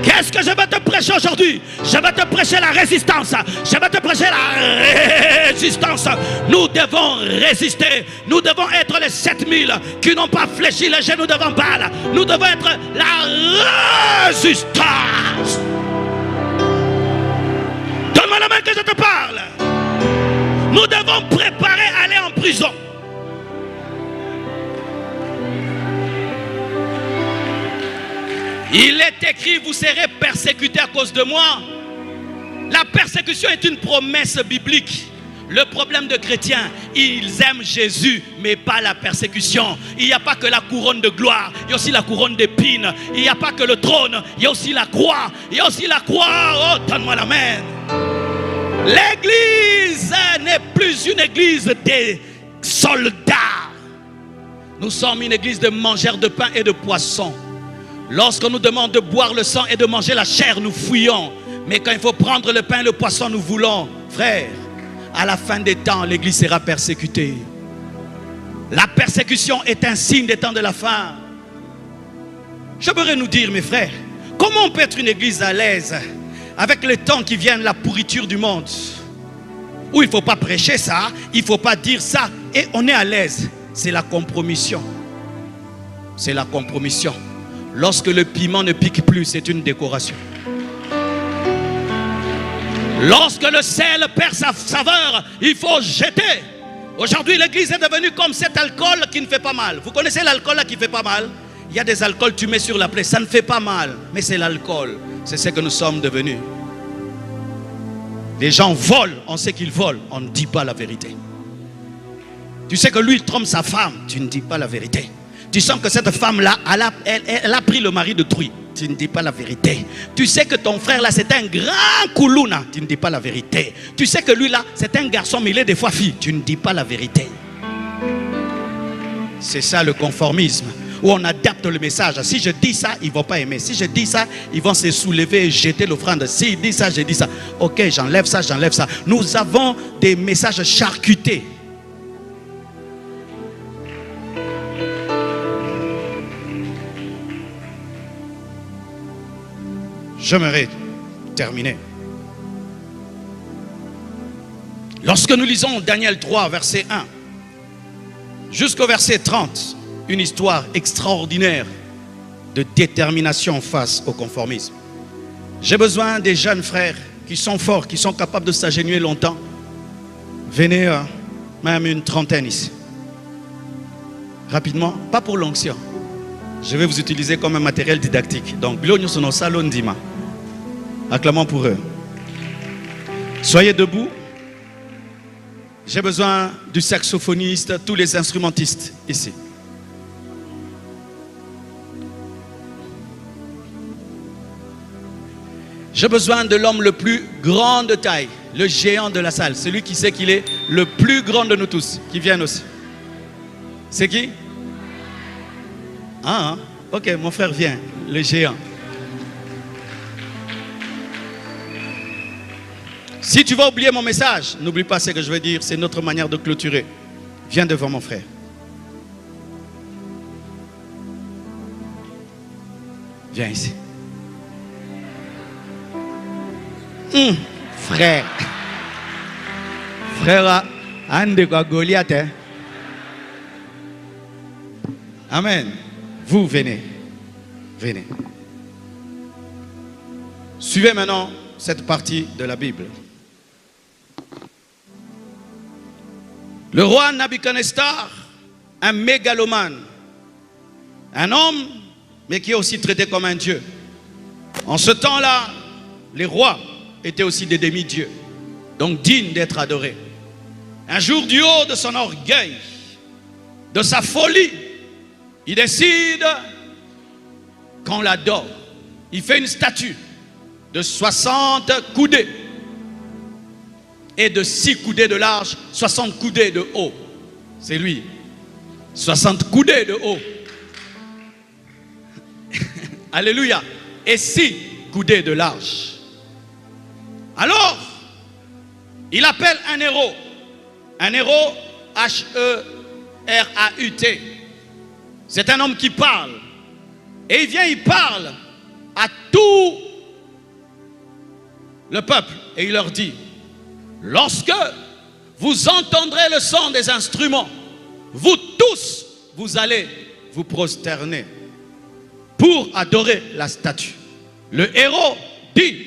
Qu'est-ce que je vais te prêcher aujourd'hui? Je vais te prêcher la résistance. Je vais te prêcher la résistance. Nous devons résister. Nous devons être les 7000 qui n'ont pas fléchi les genoux devant Baal. Nous devons être la résistance. Donne-moi la main que je te parle. Nous devons préparer à aller en prison. Il est écrit, vous serez persécutés à cause de moi. La persécution est une promesse biblique. Le problème de chrétiens, ils aiment Jésus, mais pas la persécution. Il n'y a pas que la couronne de gloire, il y a aussi la couronne d'épines. Il n'y a pas que le trône, il y a aussi la croix. Il y a aussi la croix. Oh, donne-moi la main. L'église n'est plus une église des soldats. Nous sommes une église de mangeurs de pain et de poissons. Lorsqu'on nous demande de boire le sang et de manger la chair, nous fuyons. Mais quand il faut prendre le pain et le poisson, nous voulons. Frère, à la fin des temps, l'église sera persécutée. La persécution est un signe des temps de la fin. J'aimerais nous dire, mes frères, comment on peut être une église à l'aise avec les temps qui viennent, la pourriture du monde, où il ne faut pas prêcher ça, il ne faut pas dire ça, et on est à l'aise. C'est la compromission. C'est la compromission. Lorsque le piment ne pique plus, c'est une décoration. Lorsque le sel perd sa saveur, il faut jeter. Aujourd'hui, l'église est devenue comme cet alcool qui ne fait pas mal. Vous connaissez l'alcool là qui ne fait pas mal? Il y a des alcools, tu mets sur la plaie, ça ne fait pas mal. Mais c'est l'alcool. C'est ce que nous sommes devenus. Les gens volent, on sait qu'ils volent, on ne dit pas la vérité. Tu sais que lui, il trompe sa femme, tu ne dis pas la vérité. Tu sens que cette femme-là, elle a pris le mari d'autrui. Tu ne dis pas la vérité. Tu sais que ton frère là, c'est un grand koulouna. Tu ne dis pas la vérité. Tu sais que lui là, c'est un garçon, mais il est des fois fille. Tu ne dis pas la vérité. C'est ça le conformisme. Où on adapte le message. Si je dis ça, ils ne vont pas aimer. Si je dis ça, ils vont se soulever et jeter l'offrande. S'il dit ça, je dis ça. Ok, j'enlève ça, j'enlève ça. Nous avons des messages charcutés. J'aimerais terminer. Lorsque nous lisons Daniel 3, verset 1, jusqu'au verset 30, une histoire extraordinaire de détermination face au conformisme. J'ai besoin des jeunes frères qui sont forts, qui sont capables de s'agenouiller longtemps. Venez, même une trentaine ici. Rapidement, pas pour l'onction. Je vais vous utiliser comme un matériel didactique. Donc, Bilogno sono salon dima. Acclamons pour eux. Soyez debout. J'ai besoin du saxophoniste, tous les instrumentistes ici. J'ai besoin de l'homme le plus grand de taille, le géant de la salle, celui qui sait qu'il est le plus grand de nous tous, qui vienne aussi. C'est qui? Ah, ok, mon frère vient, le géant. Si tu vas oublier mon message, n'oublie pas ce que je vais dire, c'est notre manière de clôturer. Viens devant mon frère. Viens ici. Frère. Frère, ande quoi Goliath. Amen. Vous venez. Venez. Suivez maintenant cette partie de la Bible. Le roi Nabuchodonosor, un mégalomane, un homme, mais qui est aussi traité comme un dieu. En ce temps-là, les rois étaient aussi des demi-dieux, donc dignes d'être adorés. Un jour, du haut de son orgueil, de sa folie, il décide qu'on l'adore. Il fait une statue de 60 coudées et de 6 coudées de large, 60 coudées de haut. C'est lui. 60 coudées de haut. Alléluia. Et 6 coudées de large. Alors, il appelle un héros. Un héros, H-E-R-A-U-T. C'est un homme qui parle. Et il vient, il parle à tout le peuple. Et il leur dit, lorsque vous entendrez le son des instruments, vous tous, vous allez vous prosterner pour adorer la statue. Le héros dit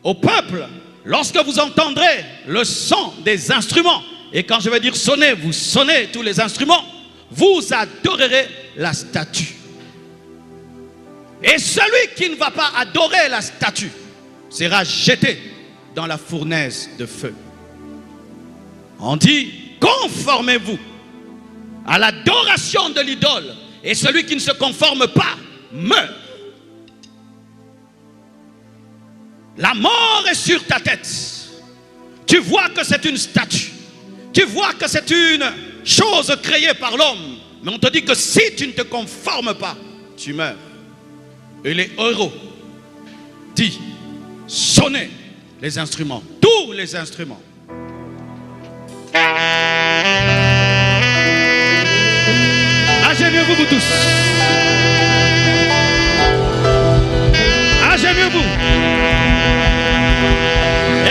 au peuple, lorsque vous entendrez le son des instruments, et quand je vais dire sonner, vous sonnez tous les instruments, vous adorerez la statue. Et celui qui ne va pas adorer la statue sera jeté dans la fournaise de feu. On dit, conformez-vous à l'adoration de l'idole, et celui qui ne se conforme pas meurt. La mort est sur ta tête. Tu vois que c'est une statue. Tu vois que c'est une chose créée par l'homme. Mais on te dit que si tu ne te conformes pas, tu meurs. Et les héros disent, sonnez les instruments, tous les instruments. Agenouillez-vous, vous tous. Agenouillez-vous.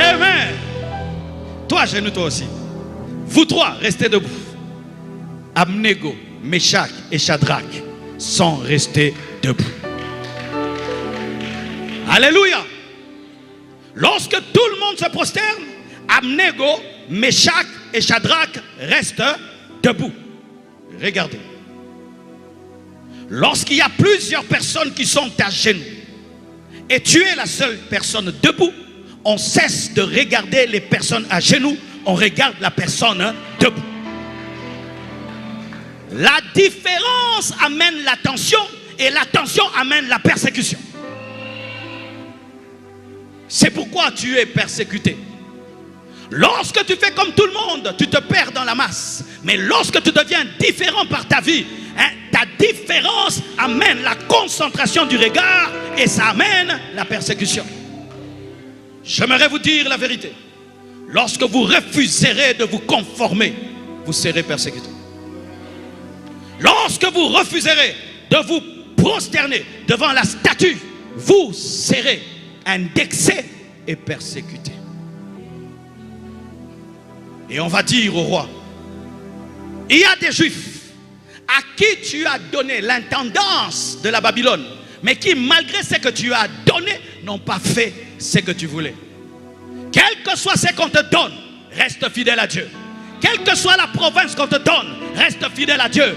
Amen. Toi, agenouille toi aussi. Vous trois, restez debout. Abnego, Meshach et Shadrach sont restés debout. Alléluia. Lorsque tout le monde se prosterne, Abnego, Meshach et Shadrach restent debout. Regardez. Lorsqu'il y a plusieurs personnes qui sont à genoux et tu es la seule personne debout, on cesse de regarder les personnes à genoux, on regarde la personne debout. La différence amène l'attention et l'attention amène la persécution. C'est pourquoi tu es persécuté. Lorsque tu fais comme tout le monde, tu te perds dans la masse. Mais lorsque tu deviens différent par ta vie, ta différence amène la concentration du regard et ça amène la persécution. J'aimerais vous dire la vérité. Lorsque vous refuserez de vous conformer, vous serez persécuté. Lorsque vous refuserez de vous prosterner devant la statue, vous serez indexé et persécuté. Et on va dire au roi, il y a des juifs à qui tu as donné l'intendance de la Babylone, mais qui malgré ce que tu as donné, n'ont pas fait ce que tu voulais. Quel que soit ce qu'on te donne, reste fidèle à Dieu. Quelle que soit la province qu'on te donne, reste fidèle à Dieu.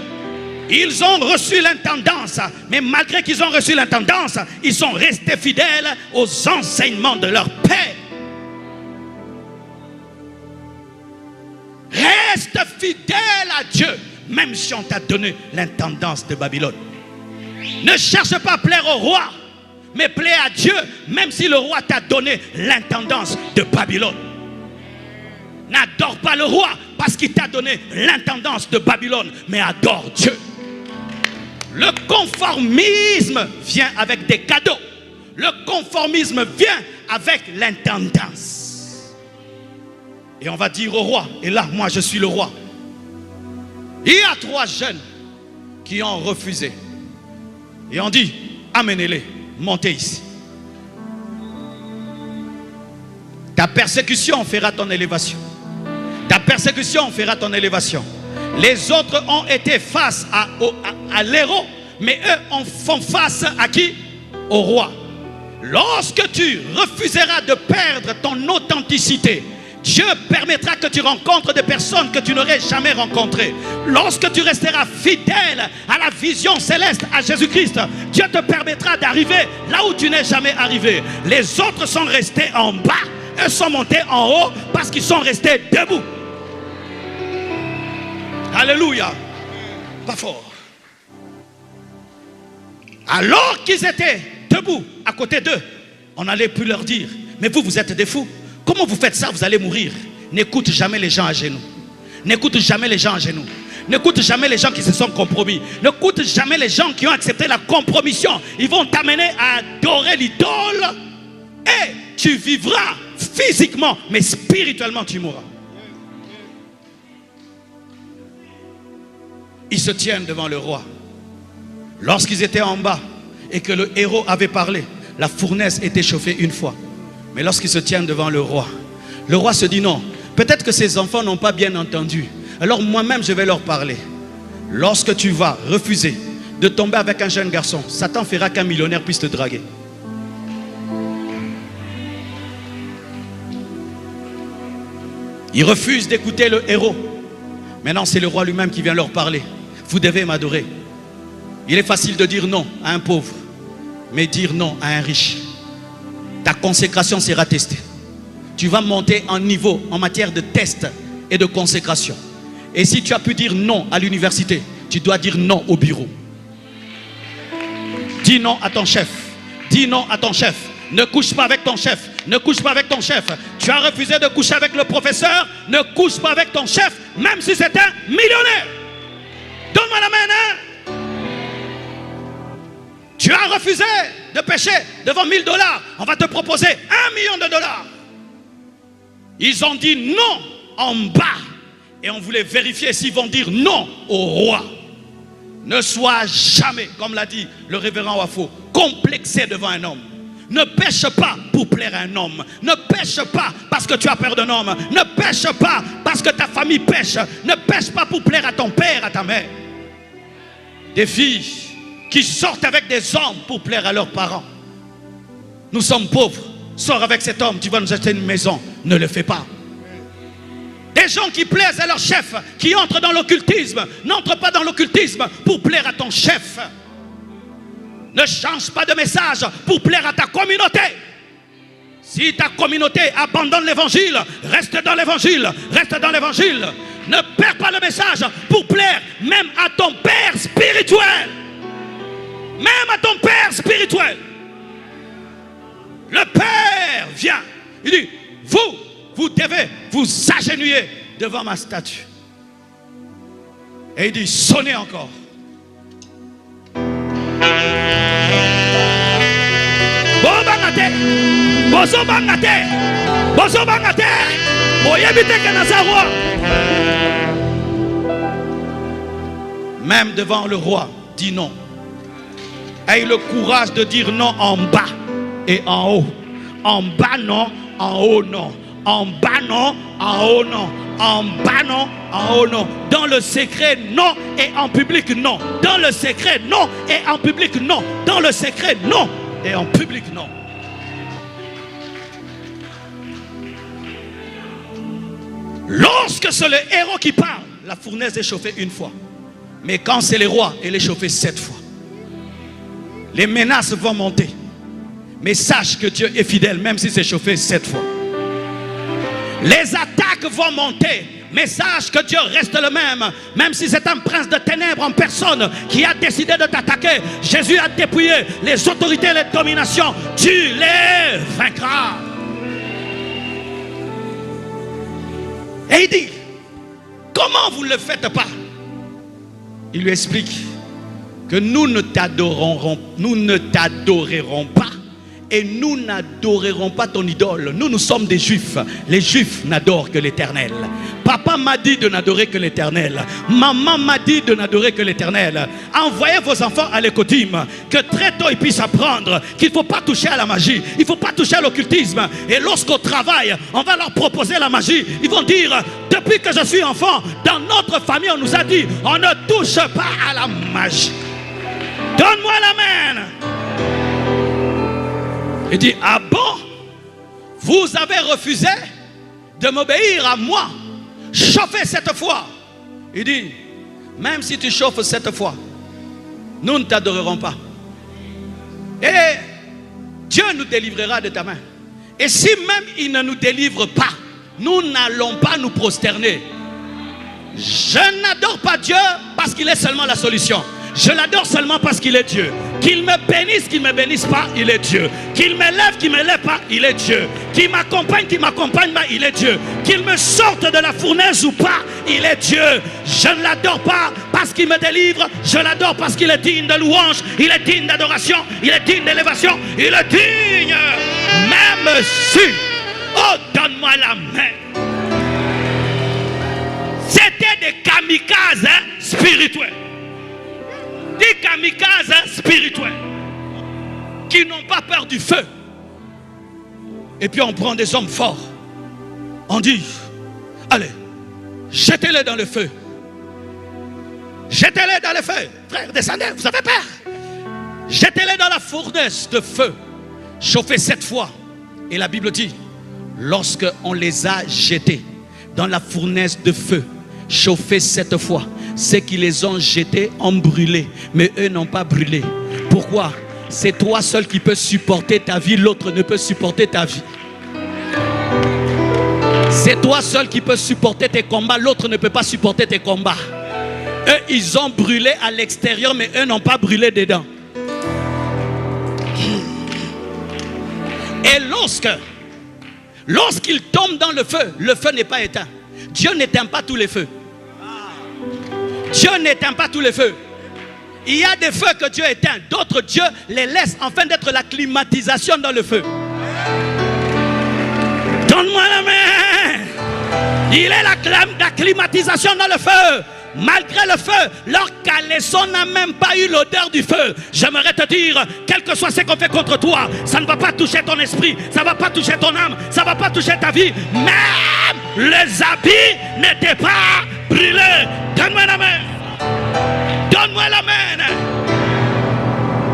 Ils ont reçu l'intendance, mais malgré qu'ils ont reçu l'intendance, ils sont restés fidèles aux enseignements de leur père. Reste fidèle à Dieu, même si on t'a donné l'intendance de Babylone. Ne cherche pas à plaire au roi, mais plaît à Dieu, même si le roi t'a donné l'intendance de Babylone. N'adore pas le roi parce qu'il t'a donné l'intendance de Babylone, mais adore Dieu. Le conformisme vient avec des cadeaux. Le conformisme vient avec l'intendance. Et on va dire au roi, et là, moi je suis le roi. Il y a 3 jeunes qui ont refusé. Et on dit, amenez-les, montez ici. Ta persécution fera ton élévation. Ta persécution fera ton élévation. Les autres ont été face à l'héros, mais eux font face à qui? Au roi. Lorsque tu refuseras de perdre ton authenticité, Dieu permettra que tu rencontres des personnes que tu n'aurais jamais rencontrées. Lorsque tu resteras fidèle à la vision céleste, à Jésus-Christ, Dieu te permettra d'arriver là où tu n'es jamais arrivé. Les autres sont restés en bas, eux sont montés en haut parce qu'ils sont restés debout. Alléluia. Pas fort. Alors qu'ils étaient debout à côté d'eux, on n'allait plus leur dire: mais vous êtes des fous. Comment vous faites ça? Vous allez mourir. N'écoute jamais les gens à genoux. N'écoute jamais les gens à genoux. N'écoute jamais les gens qui se sont compromis. N'écoute jamais les gens qui ont accepté la compromission. Ils vont t'amener à adorer l'idole et tu vivras physiquement, mais spirituellement tu mourras. Ils se tiennent devant le roi. Lorsqu'ils étaient en bas et que le héros avait parlé, la fournaise était chauffée une fois. Mais lorsqu'ils se tiennent devant le roi se dit: non, peut-être que ces enfants n'ont pas bien entendu. Alors moi-même je vais leur parler. Lorsque tu vas refuser de tomber avec un jeune garçon, Satan fera qu'un millionnaire puisse te draguer. Ils refusent d'écouter le héros. Maintenant c'est le roi lui-même qui vient leur parler. Vous devez m'adorer. Il est facile de dire non à un pauvre, mais dire non à un riche, ta consécration sera testée. Tu vas monter en niveau en matière de test et de consécration. Et si tu as pu dire non à l'université, tu dois dire non au bureau. Dis non à ton chef. Dis non à ton chef. Ne couche pas avec ton chef. Ne couche pas avec ton chef. Tu as refusé de coucher avec le professeur. Ne couche pas avec ton chef, même si c'est un millionnaire. Donne-moi la main, hein? Tu as refusé de pécher devant 1000 $. On va te proposer 1 million de $. Ils ont dit non en bas. Et on voulait vérifier s'ils vont dire non au roi. Ne sois jamais, comme l'a dit le révérend Wafo, complexé devant un homme. Ne pêche pas pour plaire à un homme. Ne pêche pas parce que tu as peur d'un homme. Ne pêche pas parce que ta famille pêche. Ne pêche pas pour plaire à ton père, à ta mère. Des filles qui sortent avec des hommes pour plaire à leurs parents. Nous sommes pauvres. Sors avec cet homme, tu vas nous acheter une maison. Ne le fais pas. Des gens qui plaisent à leur chef, qui entrent dans l'occultisme, n'entre pas dans l'occultisme pour plaire à ton chef. Ne change pas de message pour plaire à ta communauté. Si ta communauté abandonne l'évangile, reste dans l'évangile, reste dans l'évangile. Ne perds pas le message pour plaire même à ton père spirituel. Même à ton père spirituel. Le père vient. Il dit: vous devez vous agenouiller devant ma statue. Et il dit: sonnez encore. Même devant le roi, dis non. Aie le courage de dire non en bas et en haut. En bas non, en haut non. En bas non, en haut non. En bas non, en haut non. Dans le secret non et en public non. Dans le secret non et en public non. Dans le secret non et en public non. Lorsque c'est le héros qui parle, la fournaise est chauffée une fois. Mais quand c'est le roi, elle est chauffée 7 fois. Les menaces vont monter. Mais sache que Dieu est fidèle, même si c'est chauffé 7 fois. Les attaques vont monter. Mais sache que Dieu reste le même si c'est un prince de ténèbres en personne qui a décidé de t'attaquer. Jésus a dépouillé les autorités et les dominations. Tu les vaincras. Et il dit: comment vous ne le faites pas? Il lui explique que nous ne t'adorerons pas et nous n'adorerons pas ton idole. Nous sommes des juifs. Les juifs n'adorent que l'Éternel. Papa m'a dit de n'adorer que l'Éternel. Maman m'a dit de n'adorer que l'Éternel. Envoyez vos enfants à l'écotime, que très tôt ils puissent apprendre qu'il ne faut pas toucher à la magie, il ne faut pas toucher à l'occultisme. Et lorsqu'au travail, on va leur proposer la magie, ils vont dire: depuis que je suis enfant, dans notre famille, on nous a dit, on ne touche pas à la magie. Donne-moi la main. Il dit: ah bon? Vous avez refusé? de m'obéir à moi, chauffer cette foi. Il dit, même si tu chauffes cette fois, nous ne t'adorerons pas. Et Dieu nous délivrera de ta main. Et si même il ne nous délivre pas, nous n'allons pas nous prosterner. Je n'adore pas Dieu parce qu'il est seulement la solution. Je l'adore seulement parce qu'il est Dieu. Qu'il me bénisse, qu'il ne me bénisse pas, il est Dieu. Qu'il m'élève, qu'il ne m'élève pas, il est Dieu. Qu'il m'accompagne pas, il est Dieu. Qu'il me sorte de la fournaise ou pas, il est Dieu. Je ne l'adore pas parce qu'il me délivre. Je l'adore parce qu'il est digne de louange. Il est digne d'adoration. Il est digne d'élévation. Il est digne. Même si, oh, donne-moi la main. C'était des kamikazes spirituels. Des kamikazes spirituels qui n'ont pas peur du feu. Et puis on prend des hommes forts. On dit, allez, jetez-les dans le feu. Jetez-les dans le feu. Frère, descendez, vous avez peur. Jetez-les dans la fournaise de feu. Chauffez 7 fois. Et la Bible dit, lorsque on les a jetés dans la fournaise de feu, chauffés 7 fois, ceux qui les ont jetés ont brûlé, mais eux n'ont pas brûlé. Pourquoi? C'est toi seul qui peux supporter ta vie, l'autre ne peut supporter ta vie. C'est toi seul qui peux supporter tes combats, l'autre ne peut pas supporter tes combats. Eux, ils ont brûlé à l'extérieur, mais eux n'ont pas brûlé dedans. Et lorsqu'ils tombent dans le feu n'est pas éteint. Dieu n'éteint pas tous les feux. Dieu n'éteint pas tous les feux. Il y a des feux que Dieu éteint. D'autres, Dieu les laisse afin d'être la climatisation dans le feu. Donne-moi la main. Il est la climatisation dans le feu. Malgré le feu, leur caleçon n'a même pas eu l'odeur du feu. J'aimerais te dire, quel que soit ce qu'on fait contre toi, ça ne va pas toucher ton esprit, ça ne va pas toucher ton âme, ça ne va pas toucher ta vie. Même les habits n'étaient pas brûlés. Donne-moi la main. Donne-moi la main.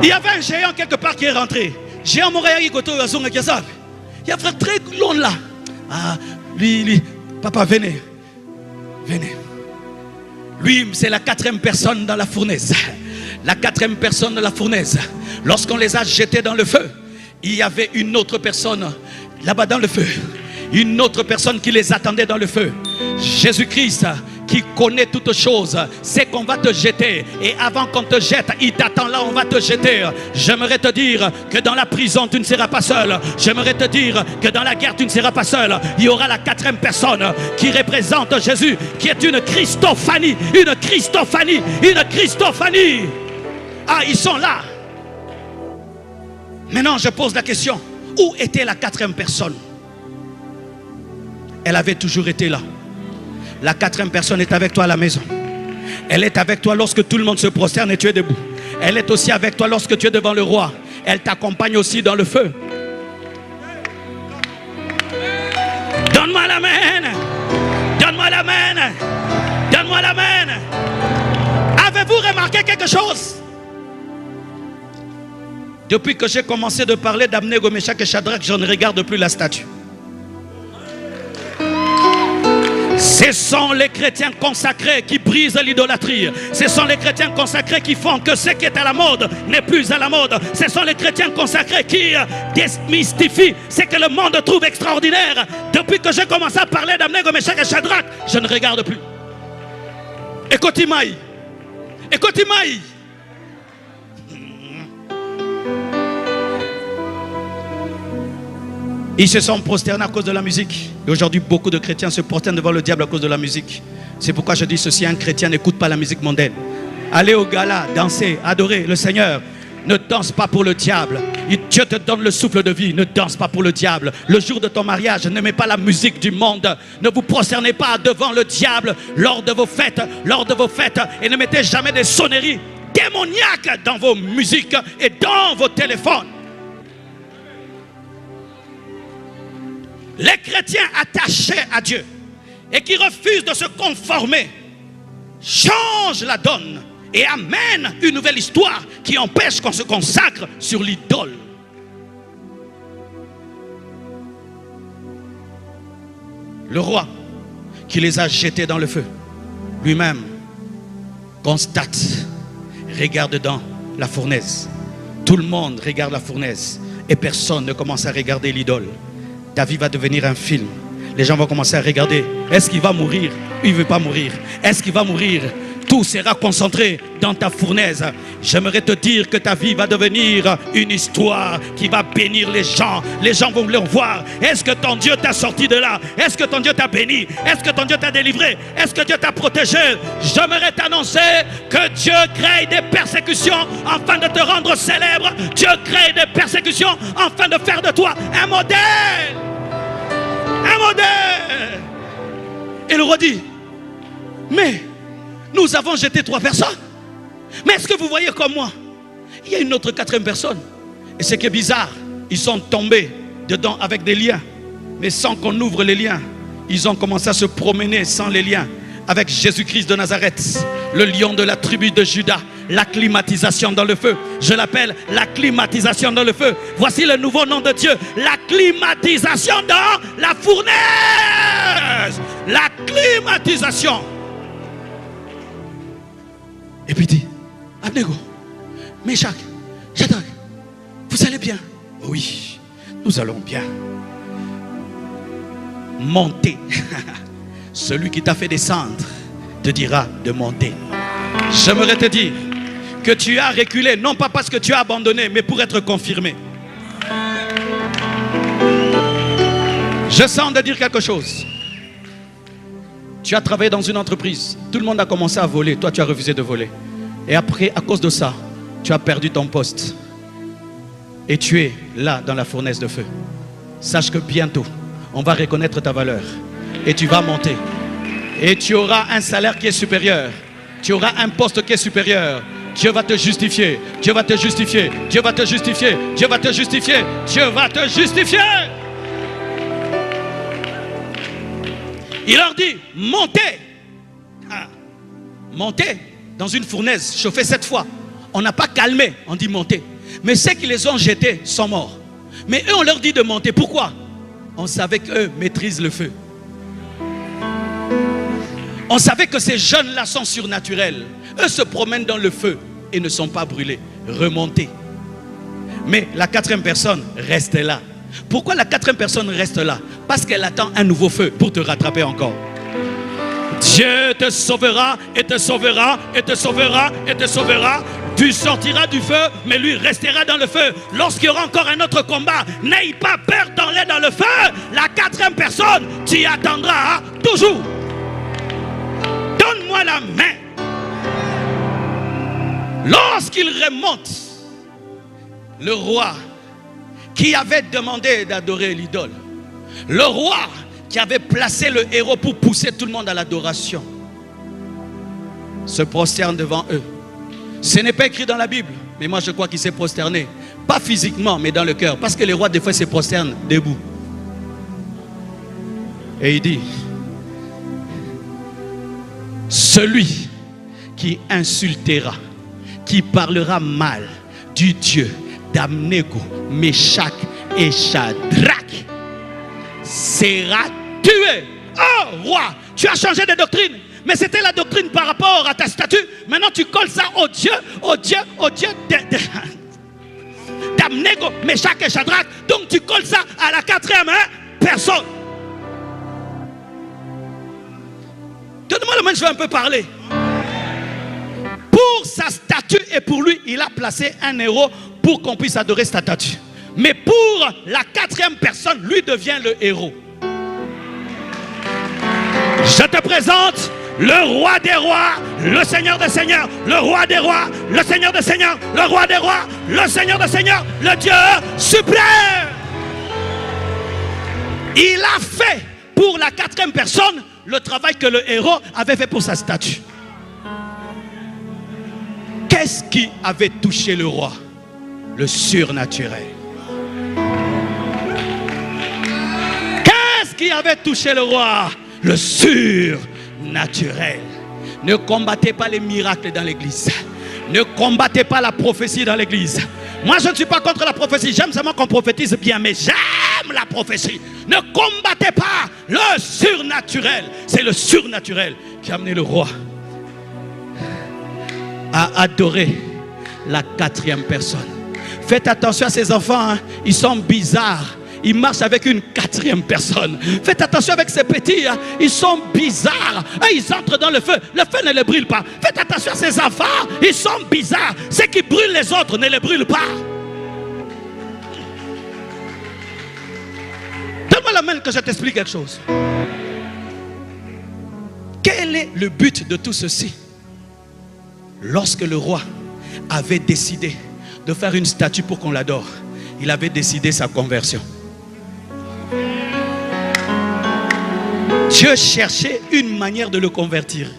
Il y avait un géant quelque part qui est rentré. Géant Montréal, il y a un frère très long là. Ah, lui, papa, venez. Venez. Lui, c'est la 4e personne dans la fournaise. La 4e personne de la fournaise. Lorsqu'on les a jetés dans le feu, il y avait une autre personne là-bas dans le feu. Une autre personne qui les attendait dans le feu. Jésus-Christ, qui connaît toutes choses, c'est qu'on va te jeter. Et avant qu'on te jette, il t'attend là, on va te jeter. J'aimerais te dire que dans la prison, tu ne seras pas seul. J'aimerais te dire que dans la guerre, tu ne seras pas seul. Il y aura la 4e personne qui représente Jésus, qui est une Christophanie. Une Christophanie. Une Christophanie. Ah, ils sont là. Maintenant, je pose la question. Où était la 4e personne? Elle avait toujours été là. La 4e personne est avec toi à la maison. Elle est avec toi lorsque tout le monde se prosterne et tu es debout. Elle est aussi avec toi lorsque tu es devant le roi. Elle t'accompagne aussi dans le feu. Donne-moi la main. Donne-moi la main. Donne-moi la main. Avez-vous remarqué quelque chose? Depuis que j'ai commencé de parler d'Abnego, Meshach et Shadrach, je ne regarde plus la statue. Ce sont les chrétiens consacrés qui brisent l'idolâtrie. Ce sont les chrétiens consacrés qui font que ce qui est à la mode n'est plus à la mode. Ce sont les chrétiens consacrés qui démystifient ce que le monde trouve extraordinaire. Depuis que j'ai commencé à parler d'Abnego, Meshach et Shadrach, je ne regarde plus. Écoute-moi. Écoute-moi. Ils se sont prosternés à cause de la musique. Et aujourd'hui, beaucoup de chrétiens se prosternent devant le diable à cause de la musique. C'est pourquoi je dis ceci, un chrétien n'écoute pas la musique mondaine. Allez au gala, dansez, adorez le Seigneur. Ne danse pas pour le diable. Dieu te donne le souffle de vie. Ne danse pas pour le diable. Le jour de ton mariage, ne mets pas la musique du monde. Ne vous prosternez pas devant le diable lors de vos fêtes. Et ne mettez jamais des sonneries démoniaques dans vos musiques et dans vos téléphones. Les chrétiens attachés à Dieu et qui refusent de se conformer changent la donne et amènent une nouvelle histoire qui empêche qu'on se consacre sur l'idole. Le roi qui les a jetés dans le feu, lui-même constate, regarde dans la fournaise. Tout le monde regarde la fournaise et personne ne commence à regarder l'idole. Ta vie va devenir un film. Les gens vont commencer à regarder. Est-ce qu'il va mourir? Il ne veut pas mourir. Est-ce qu'il va mourir? Tout sera concentré dans ta fournaise. J'aimerais te dire que ta vie va devenir une histoire qui va bénir les gens. Les gens vont le voir. Est-ce que ton Dieu t'a sorti de là? Est-ce que ton Dieu t'a béni? Est-ce que ton Dieu t'a délivré? Est-ce que Dieu t'a protégé? J'aimerais t'annoncer que Dieu crée des persécutions afin de te rendre célèbre. Dieu crée des persécutions afin de faire de toi un modèle. Un modèle. Et le roi dit, mais nous avons jeté 3 personnes. Mais est-ce que vous voyez comme moi? Il y a une autre 4e personne. Et ce qui est bizarre, ils sont tombés dedans avec des liens. Mais sans qu'on ouvre les liens, ils ont commencé à se promener sans les liens. Avec Jésus-Christ de Nazareth, le lion de la tribu de Juda. La climatisation dans le feu. Je l'appelle la climatisation dans le feu. Voici le nouveau nom de Dieu. La climatisation dans la fournaise. La climatisation. Et puis il dit, Abnego, Meshach, Shadrach, vous allez bien? Oui, nous allons bien. Montez. Celui qui t'a fait descendre te dira de monter. J'aimerais te dire que tu as reculé, non pas parce que tu as abandonné, mais pour être confirmé. Je sens de dire quelque chose. Tu as travaillé dans une entreprise. Tout le monde a commencé à voler. Toi, tu as refusé de voler. Et après, à cause de ça, tu as perdu ton poste. Et tu es là dans la fournaise de feu. Sache que bientôt, on va reconnaître ta valeur. Et tu vas monter. Et tu auras un salaire qui est supérieur. Tu auras un poste qui est supérieur. Dieu va te justifier. Dieu va te justifier. Dieu va te justifier. Dieu va te justifier. Dieu va te justifier. Il leur dit, montez. Montez dans une fournaise chauffée 7 fois. On n'a pas calmé, on dit monter. Mais ceux qui les ont jetés sont morts. Mais eux, on leur dit de monter. Pourquoi? On savait qu'eux maîtrisent le feu. On savait que ces jeunes-là sont surnaturels. Eux se promènent dans le feu et ne sont pas brûlés. Remontez. Mais la 4e personne reste là. Pourquoi la 4e personne reste là? Parce qu'elle attend un nouveau feu pour te rattraper encore. Dieu te sauvera et te sauvera et te sauvera et te sauvera. Tu sortiras du feu, mais lui restera dans le feu. Lorsqu'il y aura encore un autre combat, n'aie pas peur d'aller dans le feu. La 4e personne, tu y attendras toujours. Donne-moi la main. Lorsqu'il remonte, le roi qui avait demandé d'adorer l'idole, le roi qui avait placé le héros pour pousser tout le monde à l'adoration, se prosterne devant eux. Ce n'est pas écrit dans la Bible, mais moi je crois qu'il s'est prosterné. Pas physiquement, mais dans le cœur. Parce que les rois des fois se prosternent debout. Et il dit, celui qui insultera, qui parlera mal du Dieu d'Abnego, Meshach et Shadrach sera tué. Oh roi, tu as changé de doctrine. Mais c'était la doctrine par rapport à ta statue. Maintenant tu colles ça au Dieu d'Abnego, Meshach et Shadrach. Donc tu colles ça à la 4e personne. Donne-moi le main, je vais un peu parler. Pour sa statue et pour lui, il a placé un héros pour qu'on puisse adorer sa statue. Mais pour la 4e personne, lui devient le héros. Je te présente le roi des rois, le seigneur des seigneurs, le roi des rois, le seigneur des seigneurs, le roi des rois, le seigneur des seigneurs, le Dieu suprême. Il a fait pour la 4e personne le travail que le héros avait fait pour sa statue. Qu'est-ce qui avait touché le roi? Le surnaturel. Qu'est-ce qui avait touché le roi? Le surnaturel. Ne combattez pas les miracles dans l'église. Ne combattez pas la prophétie dans l'église. Moi je ne suis pas contre la prophétie. J'aime seulement qu'on prophétise bien. Mais j'aime comme la prophétie. Ne combattez pas le surnaturel. C'est le surnaturel qui a amené le roi à adorer la quatrième personne. Faites attention à ces enfants, hein. Ils sont bizarres. Ils marchent avec une quatrième personne. Faites attention avec ces petits, hein. Ils sont bizarres. Ils entrent dans le feu ne les brûle pas. Faites attention à ces enfants, ils sont bizarres. Ceux qui brûlent les autres ne les brûlent pas. Donne-moi la main que je t'explique quelque chose. Quel est le but de tout ceci? Lorsque le roi avait décidé de faire une statue pour qu'on l'adore, il avait décidé sa conversion. Dieu cherchait une manière de le convertir.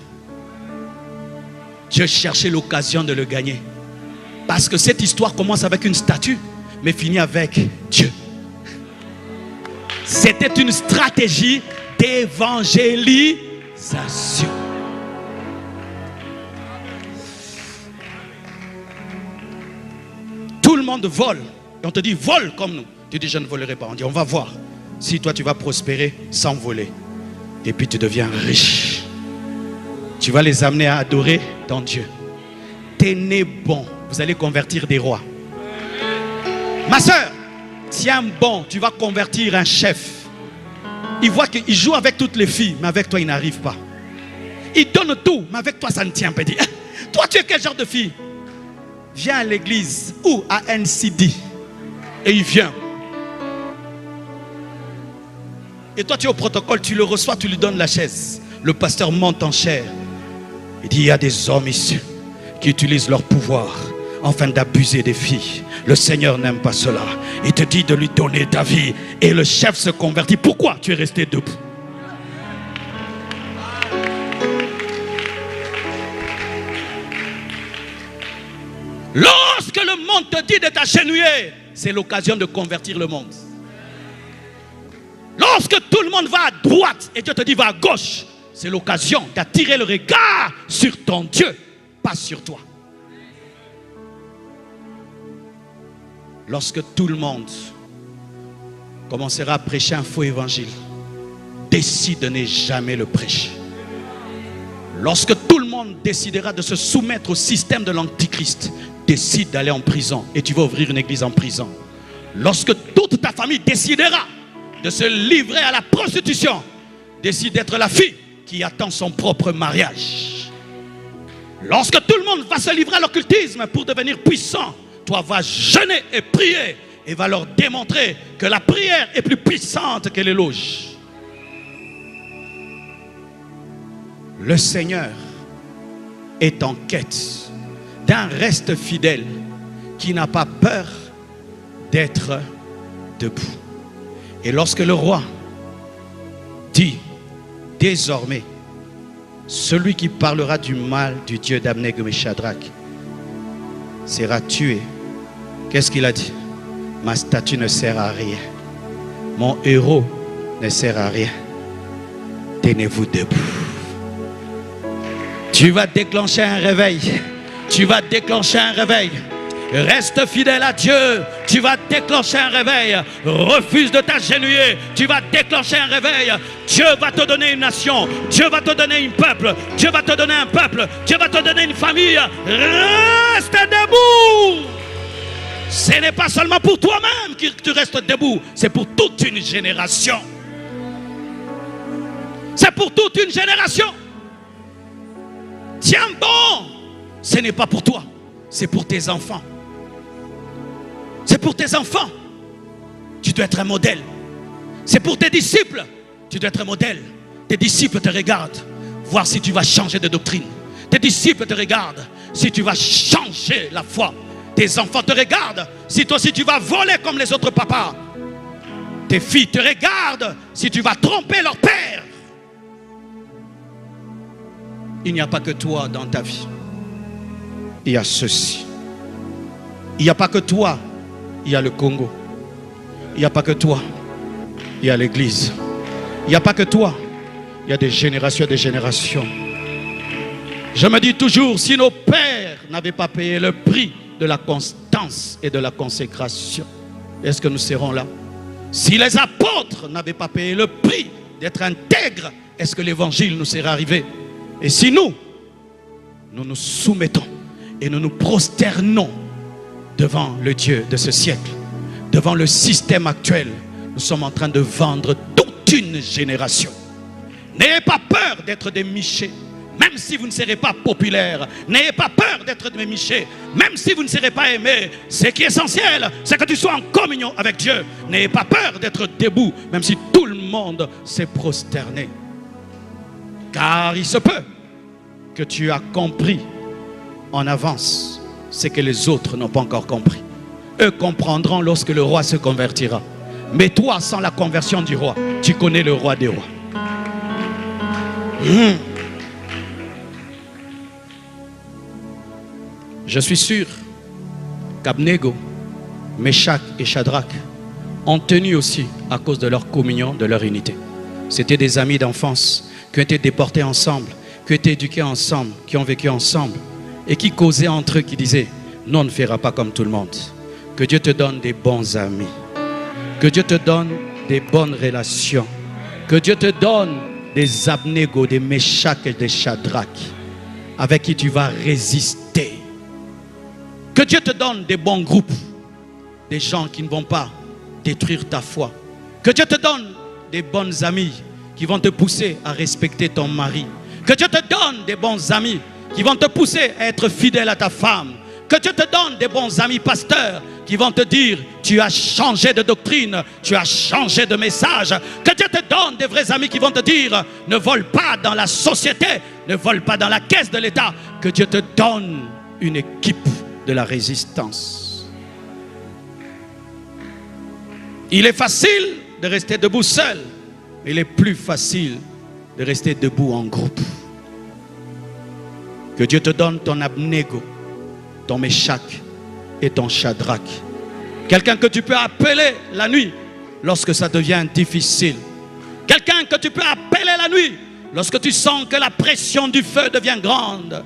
Dieu cherchait l'occasion de le gagner. Parce que cette histoire commence avec une statue, mais finit avec Dieu. C'était une stratégie d'évangélisation. Tout le monde vole. Et on te dit, vole comme nous. Tu dis, je ne volerai pas. On dit, on va voir si toi tu vas prospérer sans voler. Et puis tu deviens riche. Tu vas les amener à adorer ton Dieu. T'es né bon. Vous allez convertir des rois. Ma soeur, tiens bon. Tu vas convertir un chef. Il voit qu'il joue avec toutes les filles, mais avec toi il n'arrive pas. Il donne tout, mais avec toi ça ne tient pas. Toi tu es quel genre de fille? Viens à l'église ou à NCD. Et il vient. Et toi tu es au protocole, tu le reçois, tu lui donnes la chaise. Le pasteur monte en chair. Il dit, il y a des hommes ici qui utilisent leur pouvoir afin d'abuser des filles. Le Seigneur n'aime pas cela. Il te dit de lui donner ta vie. Et le chef se convertit. Pourquoi tu es resté debout? Lorsque le monde te dit de t'agenouiller, c'est l'occasion de convertir le monde. Lorsque tout le monde va à droite et Dieu te dit va à gauche, c'est l'occasion d'attirer le regard sur ton Dieu, pas sur toi. Lorsque tout le monde commencera à prêcher un faux évangile, décide de ne jamais le prêcher. Lorsque tout le monde décidera de se soumettre au système de l'antichrist, décide d'aller en prison et tu vas ouvrir une église en prison. Lorsque toute ta famille décidera de se livrer à la prostitution, décide d'être la fille qui attend son propre mariage. Lorsque tout le monde va se livrer à l'occultisme pour devenir puissant, toi vas jeûner et prier et va leur démontrer que la prière est plus puissante que l'éloge. Le Seigneur est en quête d'un reste fidèle qui n'a pas peur d'être debout. Et lorsque le roi dit désormais, celui qui parlera du mal du Dieu d'Abnego et Shadrach sera tué. Qu'est-ce qu'il a dit? Ma statue ne sert à rien. Mon héros ne sert à rien. Tenez-vous debout. Tu vas déclencher un réveil. Tu vas déclencher un réveil. Reste fidèle à Dieu. Tu vas déclencher un réveil. Refuse de t'agenouiller. Tu vas déclencher un réveil. Dieu va te donner une nation. Dieu va te donner un peuple. Dieu va te donner un peuple. Dieu va te donner une famille. Reste debout. Ce n'est pas seulement pour toi-même que tu restes debout. C'est pour toute une génération. C'est pour toute une génération. Tiens bon. Ce n'est pas pour toi. C'est pour tes enfants. C'est pour tes enfants. Tu dois être un modèle. C'est pour tes disciples. Tu dois être un modèle. Tes disciples te regardent. Voir si tu vas changer de doctrine. Tes disciples te regardent. Si tu vas changer la foi. Tes enfants te regardent. Si toi aussi tu vas voler comme les autres papas. Tes filles te regardent. Si tu vas tromper leur père. Il n'y a pas que toi dans ta vie. Il y a ceci. Il n'y a pas que toi. Il y a le Congo. Il n'y a pas que toi. Il y a l'église. Il n'y a pas que toi. Il y a des générations et des générations. Je me dis toujours, si nos pères n'avaient pas payé le prix de la constance et de la consécration, est-ce que nous serons là? Si les apôtres n'avaient pas payé le prix d'être intègres, est-ce que l'évangile nous serait arrivé? Et si nous nous soumettons et nous nous prosternons devant le Dieu de ce siècle, devant le système actuel, nous sommes en train de vendre toute une génération. N'ayez pas peur d'être des michés, même si vous ne serez pas populaire. N'ayez pas peur d'être des michés, même si vous ne serez pas aimé. Ce qui est essentiel, c'est que tu sois en communion avec Dieu. N'ayez pas peur d'être debout, même si tout le monde s'est prosterné. Car il se peut que tu as compris en avance ce que les autres n'ont pas encore compris. Eux comprendront lorsque le roi se convertira. Mais toi, sans la conversion du roi, tu connais le roi des rois. Je suis sûr qu'Abnego, Meshach et Shadrach ont tenu aussi à cause de leur communion, de leur unité. C'était des amis d'enfance qui ont été déportés ensemble, qui ont été éduqués ensemble, qui ont vécu ensemble et qui causaient entre eux, qui disaient: non, on ne fera pas comme tout le monde. Que Dieu te donne des bons amis. Que Dieu te donne des bonnes relations. Que Dieu te donne des Abnego, des Meshach et des Shadrach avec qui tu vas résister. Que Dieu te donne des bons groupes, des gens qui ne vont pas détruire ta foi. Que Dieu te donne des bonnes amies qui vont te pousser à respecter ton mari. Que Dieu te donne des bons amis qui vont te pousser à être fidèle à ta femme. Que Dieu te donne des bons amis pasteurs qui vont te dire: tu as changé de doctrine, tu as changé de message. Que Dieu te donne des vrais amis qui vont te dire: ne vole pas dans la société, ne vole pas dans la caisse de l'État. Que Dieu te donne une équipe de la résistance. Il est facile de rester debout seul, mais il est plus facile de rester debout en groupe. Que Dieu te donne ton Abnego, ton Meshach et ton Shadrach. Quelqu'un que tu peux appeler la nuit lorsque ça devient difficile. Quelqu'un que tu peux appeler la nuit lorsque tu sens que la pression du feu devient grande.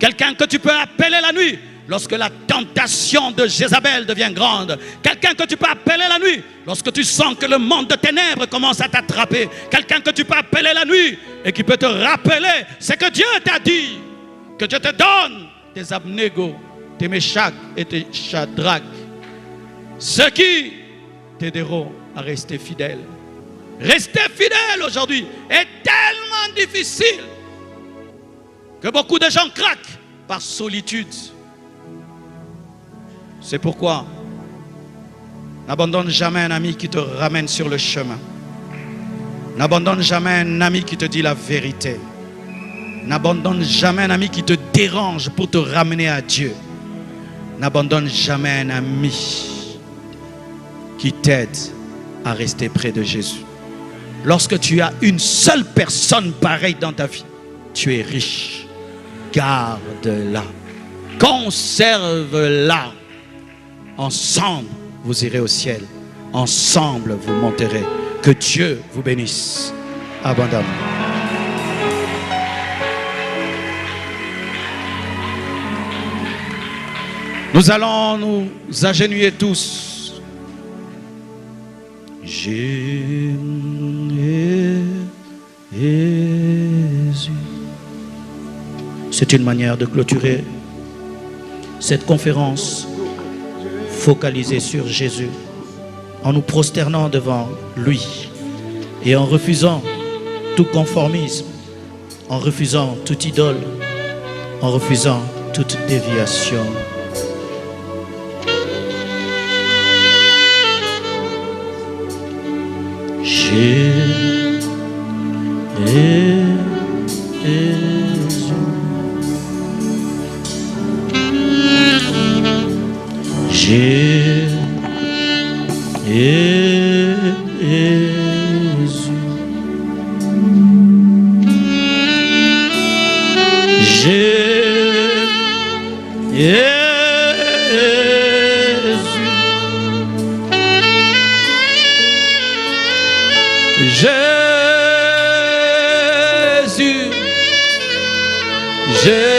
Quelqu'un que tu peux appeler la nuit lorsque la tentation de Jézabel devient grande. Quelqu'un que tu peux appeler la nuit lorsque tu sens que le monde de ténèbres commence à t'attraper. Quelqu'un que tu peux appeler la nuit et qui peut te rappeler ce que Dieu t'a dit. Que Dieu te donne tes Abnego, tes Meshach et tes Shadrach, ceux qui t'aideront à rester fidèle. Rester fidèle aujourd'hui est tellement difficile que beaucoup de gens craquent par solitude. C'est pourquoi n'abandonne jamais un ami qui te ramène sur le chemin. N'abandonne jamais un ami qui te dit la vérité. N'abandonne jamais un ami qui te dérange pour te ramener à Dieu. N'abandonne jamais un ami qui t'aide à rester près de Jésus. Lorsque tu as une seule personne pareille dans ta vie, tu es riche. Garde-la. Conserve-la. Ensemble, vous irez au ciel. Ensemble, vous monterez. Que Dieu vous bénisse abondamment. Nous allons nous agenouiller tous. Jésus. C'est une manière de clôturer cette conférence focalisée sur Jésus, en nous prosternant devant lui et en refusant tout conformisme, en refusant toute idole, en refusant toute déviation. Jésus. Jésus. Jésus.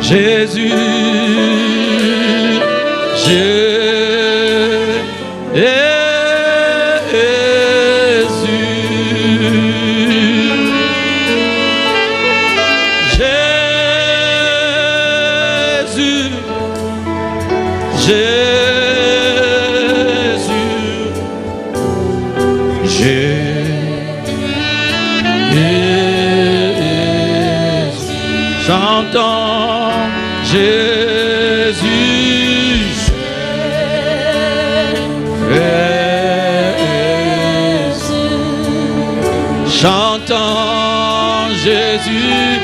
Jésus, chantons Jésus, chantons Jésus,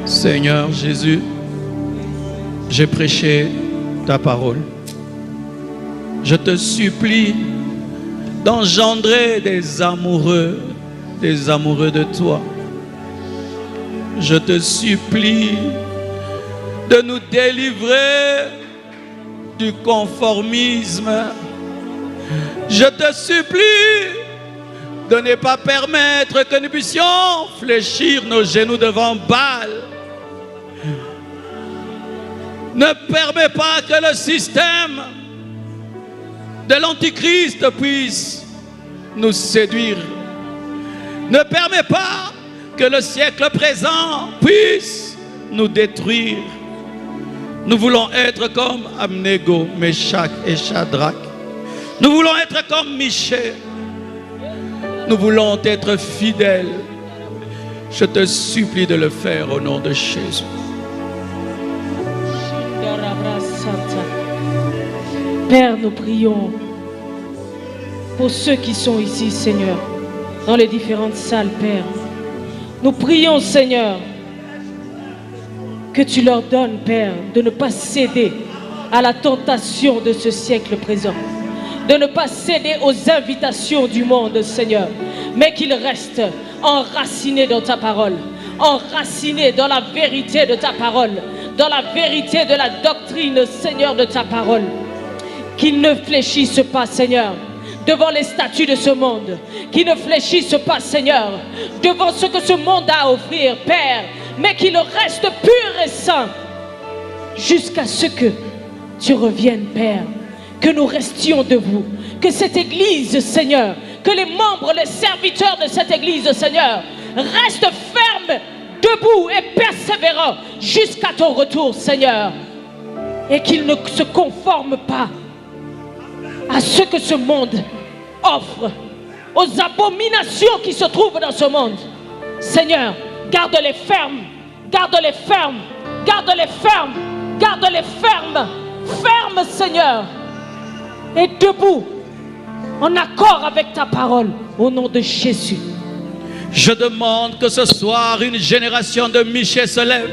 Seigneur Jésus, j'ai prêché ta parole. Je te supplie d'engendrer des amoureux de toi. Je te supplie de nous délivrer du conformisme. Je te supplie de ne pas permettre que nous puissions fléchir nos genoux devant Baal. Ne permets pas que le système de l'Antichrist puisse nous séduire. Ne permets pas que le siècle présent puisse nous détruire. Nous voulons être comme Abnego, Meshach et Shadrach. Nous voulons être comme Michée. Nous voulons être fidèles. Je te supplie de le faire au nom de Jésus. Père, nous prions pour ceux qui sont ici, Seigneur, dans les différentes salles, Père. Nous prions, Seigneur, que tu leur donnes, Père, de ne pas céder à la tentation de ce siècle présent, de ne pas céder aux invitations du monde, Seigneur, mais qu'ils restent enracinés dans ta parole, enracinés dans la vérité de ta parole, dans la vérité de la doctrine, Seigneur, de ta parole. Qu'ils ne fléchissent pas, Seigneur, devant les statuts de ce monde. Qu'ils ne fléchissent pas, Seigneur, devant ce que ce monde a à offrir, Père, mais qu'ils restent purs et saints jusqu'à ce que tu reviennes, Père. Que nous restions debout. Que cette église, Seigneur, que les membres, les serviteurs de cette église, Seigneur, restent fermes, debout et persévérants jusqu'à ton retour, Seigneur. Et qu'ils ne se conforment pas à ce que ce monde offre, aux abominations qui se trouvent dans ce monde. Seigneur, garde-les fermes, garde-les fermes, garde-les fermes, garde-les fermes, fermes, Seigneur, et debout, en accord avec ta parole, au nom de Jésus. Je demande que ce soir une génération de Michée se lève.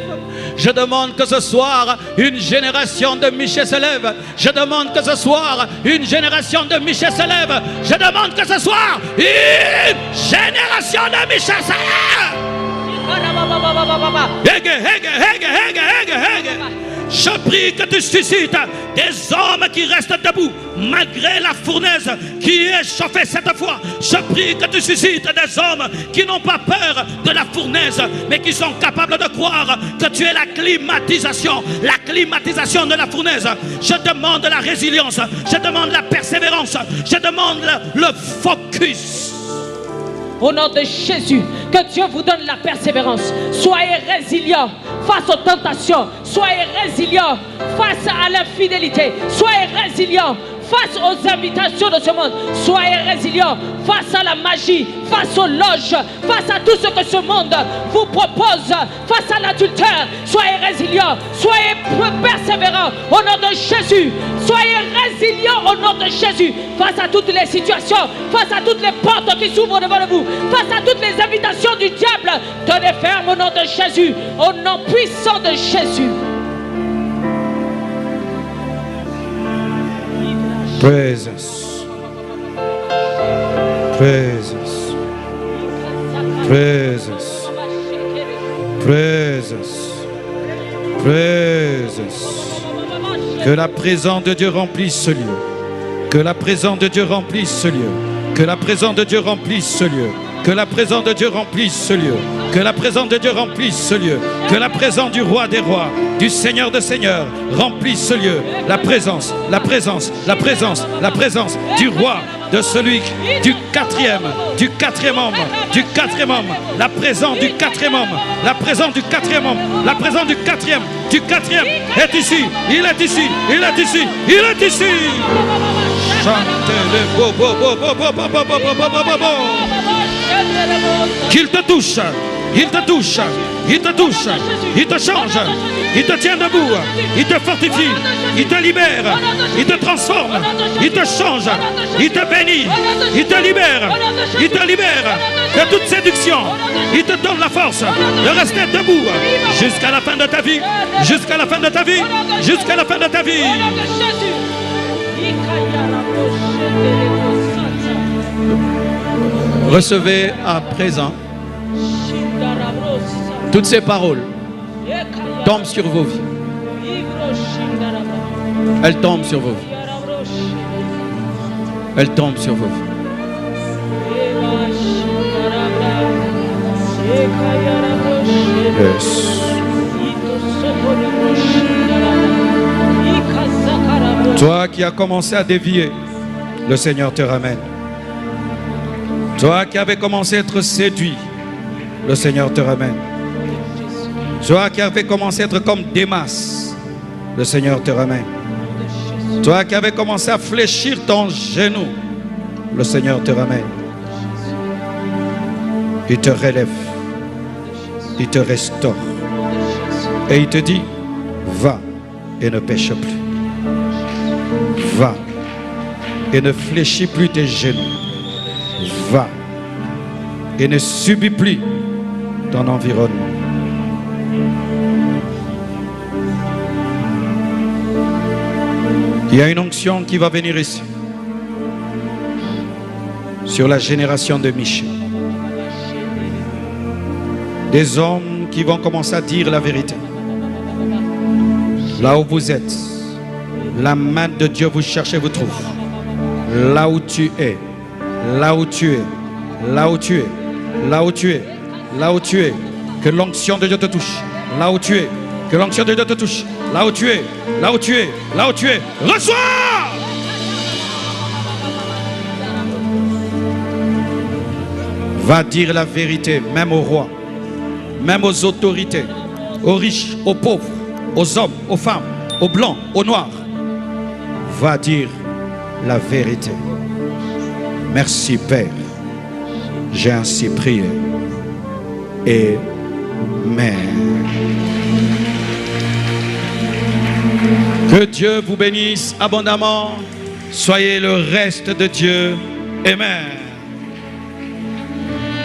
Je demande que ce soir une génération de Michée se lève. Je demande que ce soir une génération de Michée se lève. Je demande que ce soir une génération de Michée se lève. Je prie que tu suscites des hommes qui restent debout malgré la fournaise qui est chauffée cette fois. Je prie que tu suscites des hommes qui n'ont pas peur de la fournaise, mais qui sont capables de croire que tu es la climatisation de la fournaise. Je demande la résilience, je demande la persévérance, je demande le focus. Au nom de Jésus, que Dieu vous donne la persévérance. Soyez résilients face aux tentations. Soyez résilients face à l'infidélité. Soyez résilients face aux invitations de ce monde. Soyez résilients face à la magie, face aux loges, face à tout ce que ce monde vous propose, face à l'adultère. Soyez résilients, soyez persévérants au nom de Jésus. Soyez résilients au nom de Jésus face à toutes les situations, face à toutes les portes qui s'ouvrent devant vous, face à toutes les invitations du diable. Tenez ferme au nom de Jésus, au nom puissant de Jésus. Presence. Presence. Presence. Presence. Presence. Que la présence de Dieu remplisse ce lieu. Que la présence de Dieu remplisse ce lieu. Que la présence de Dieu remplisse ce lieu. Que la présence de Dieu remplisse ce lieu. Que la présence de Dieu remplisse ce lieu. Que la présence du roi des rois, du Seigneur de seigneurs remplisse ce lieu. La présence, la présence, la présence, la présence du roi, de celui du quatrième homme, du quatrième homme, la présence du quatrième homme, la présence du quatrième homme, la présence du quatrième est ici, il est ici, il est ici, il est ici. Chantez le bo bo bo bo bo bo bo bo bo bo bo bo. Qu'il te touche, il te touche, il te touche, il te change, il te tient debout, il te fortifie, il te libère, il te transforme, il te change, il te bénit, il te libère de toute séduction, il te donne la force de rester debout jusqu'à la fin de ta vie, jusqu'à la fin de ta vie, jusqu'à la fin de ta vie. Recevez à présent toutes ces paroles tombent sur vos vies. Elles tombent sur vos vies. Elles tombent sur vos vies. Yes. Toi qui as commencé à dévier, le Seigneur te ramène. Toi qui avais commencé à être séduit, le Seigneur te ramène. Toi qui avais commencé à être comme Démas, le Seigneur te ramène. Toi qui avais commencé à fléchir ton genou, le Seigneur te ramène. Il te relève, il te restaure. Et il te dit, va et ne pêche plus. Va et ne fléchis plus tes genoux. Va et ne subis plus ton environnement. Il y a une onction qui va venir ici sur la génération de Michel. Des hommes qui vont commencer à dire la vérité. Là où vous êtes, la main de Dieu vous cherche et vous trouve. Là où tu es, là où tu es, là où tu es, là où tu es, là où tu es, que l'onction de Dieu te touche. Là où tu es, que l'onction de Dieu te touche. Là où tu es, là où tu es, là où tu es. Reçois! Va dire la vérité, même aux rois, même aux autorités, aux riches, aux pauvres, aux hommes, aux femmes, aux blancs, aux noirs. Va dire la vérité. Merci Père. J'ai ainsi prié. Amen. Que Dieu vous bénisse abondamment. Soyez le reste de Dieu. Amen.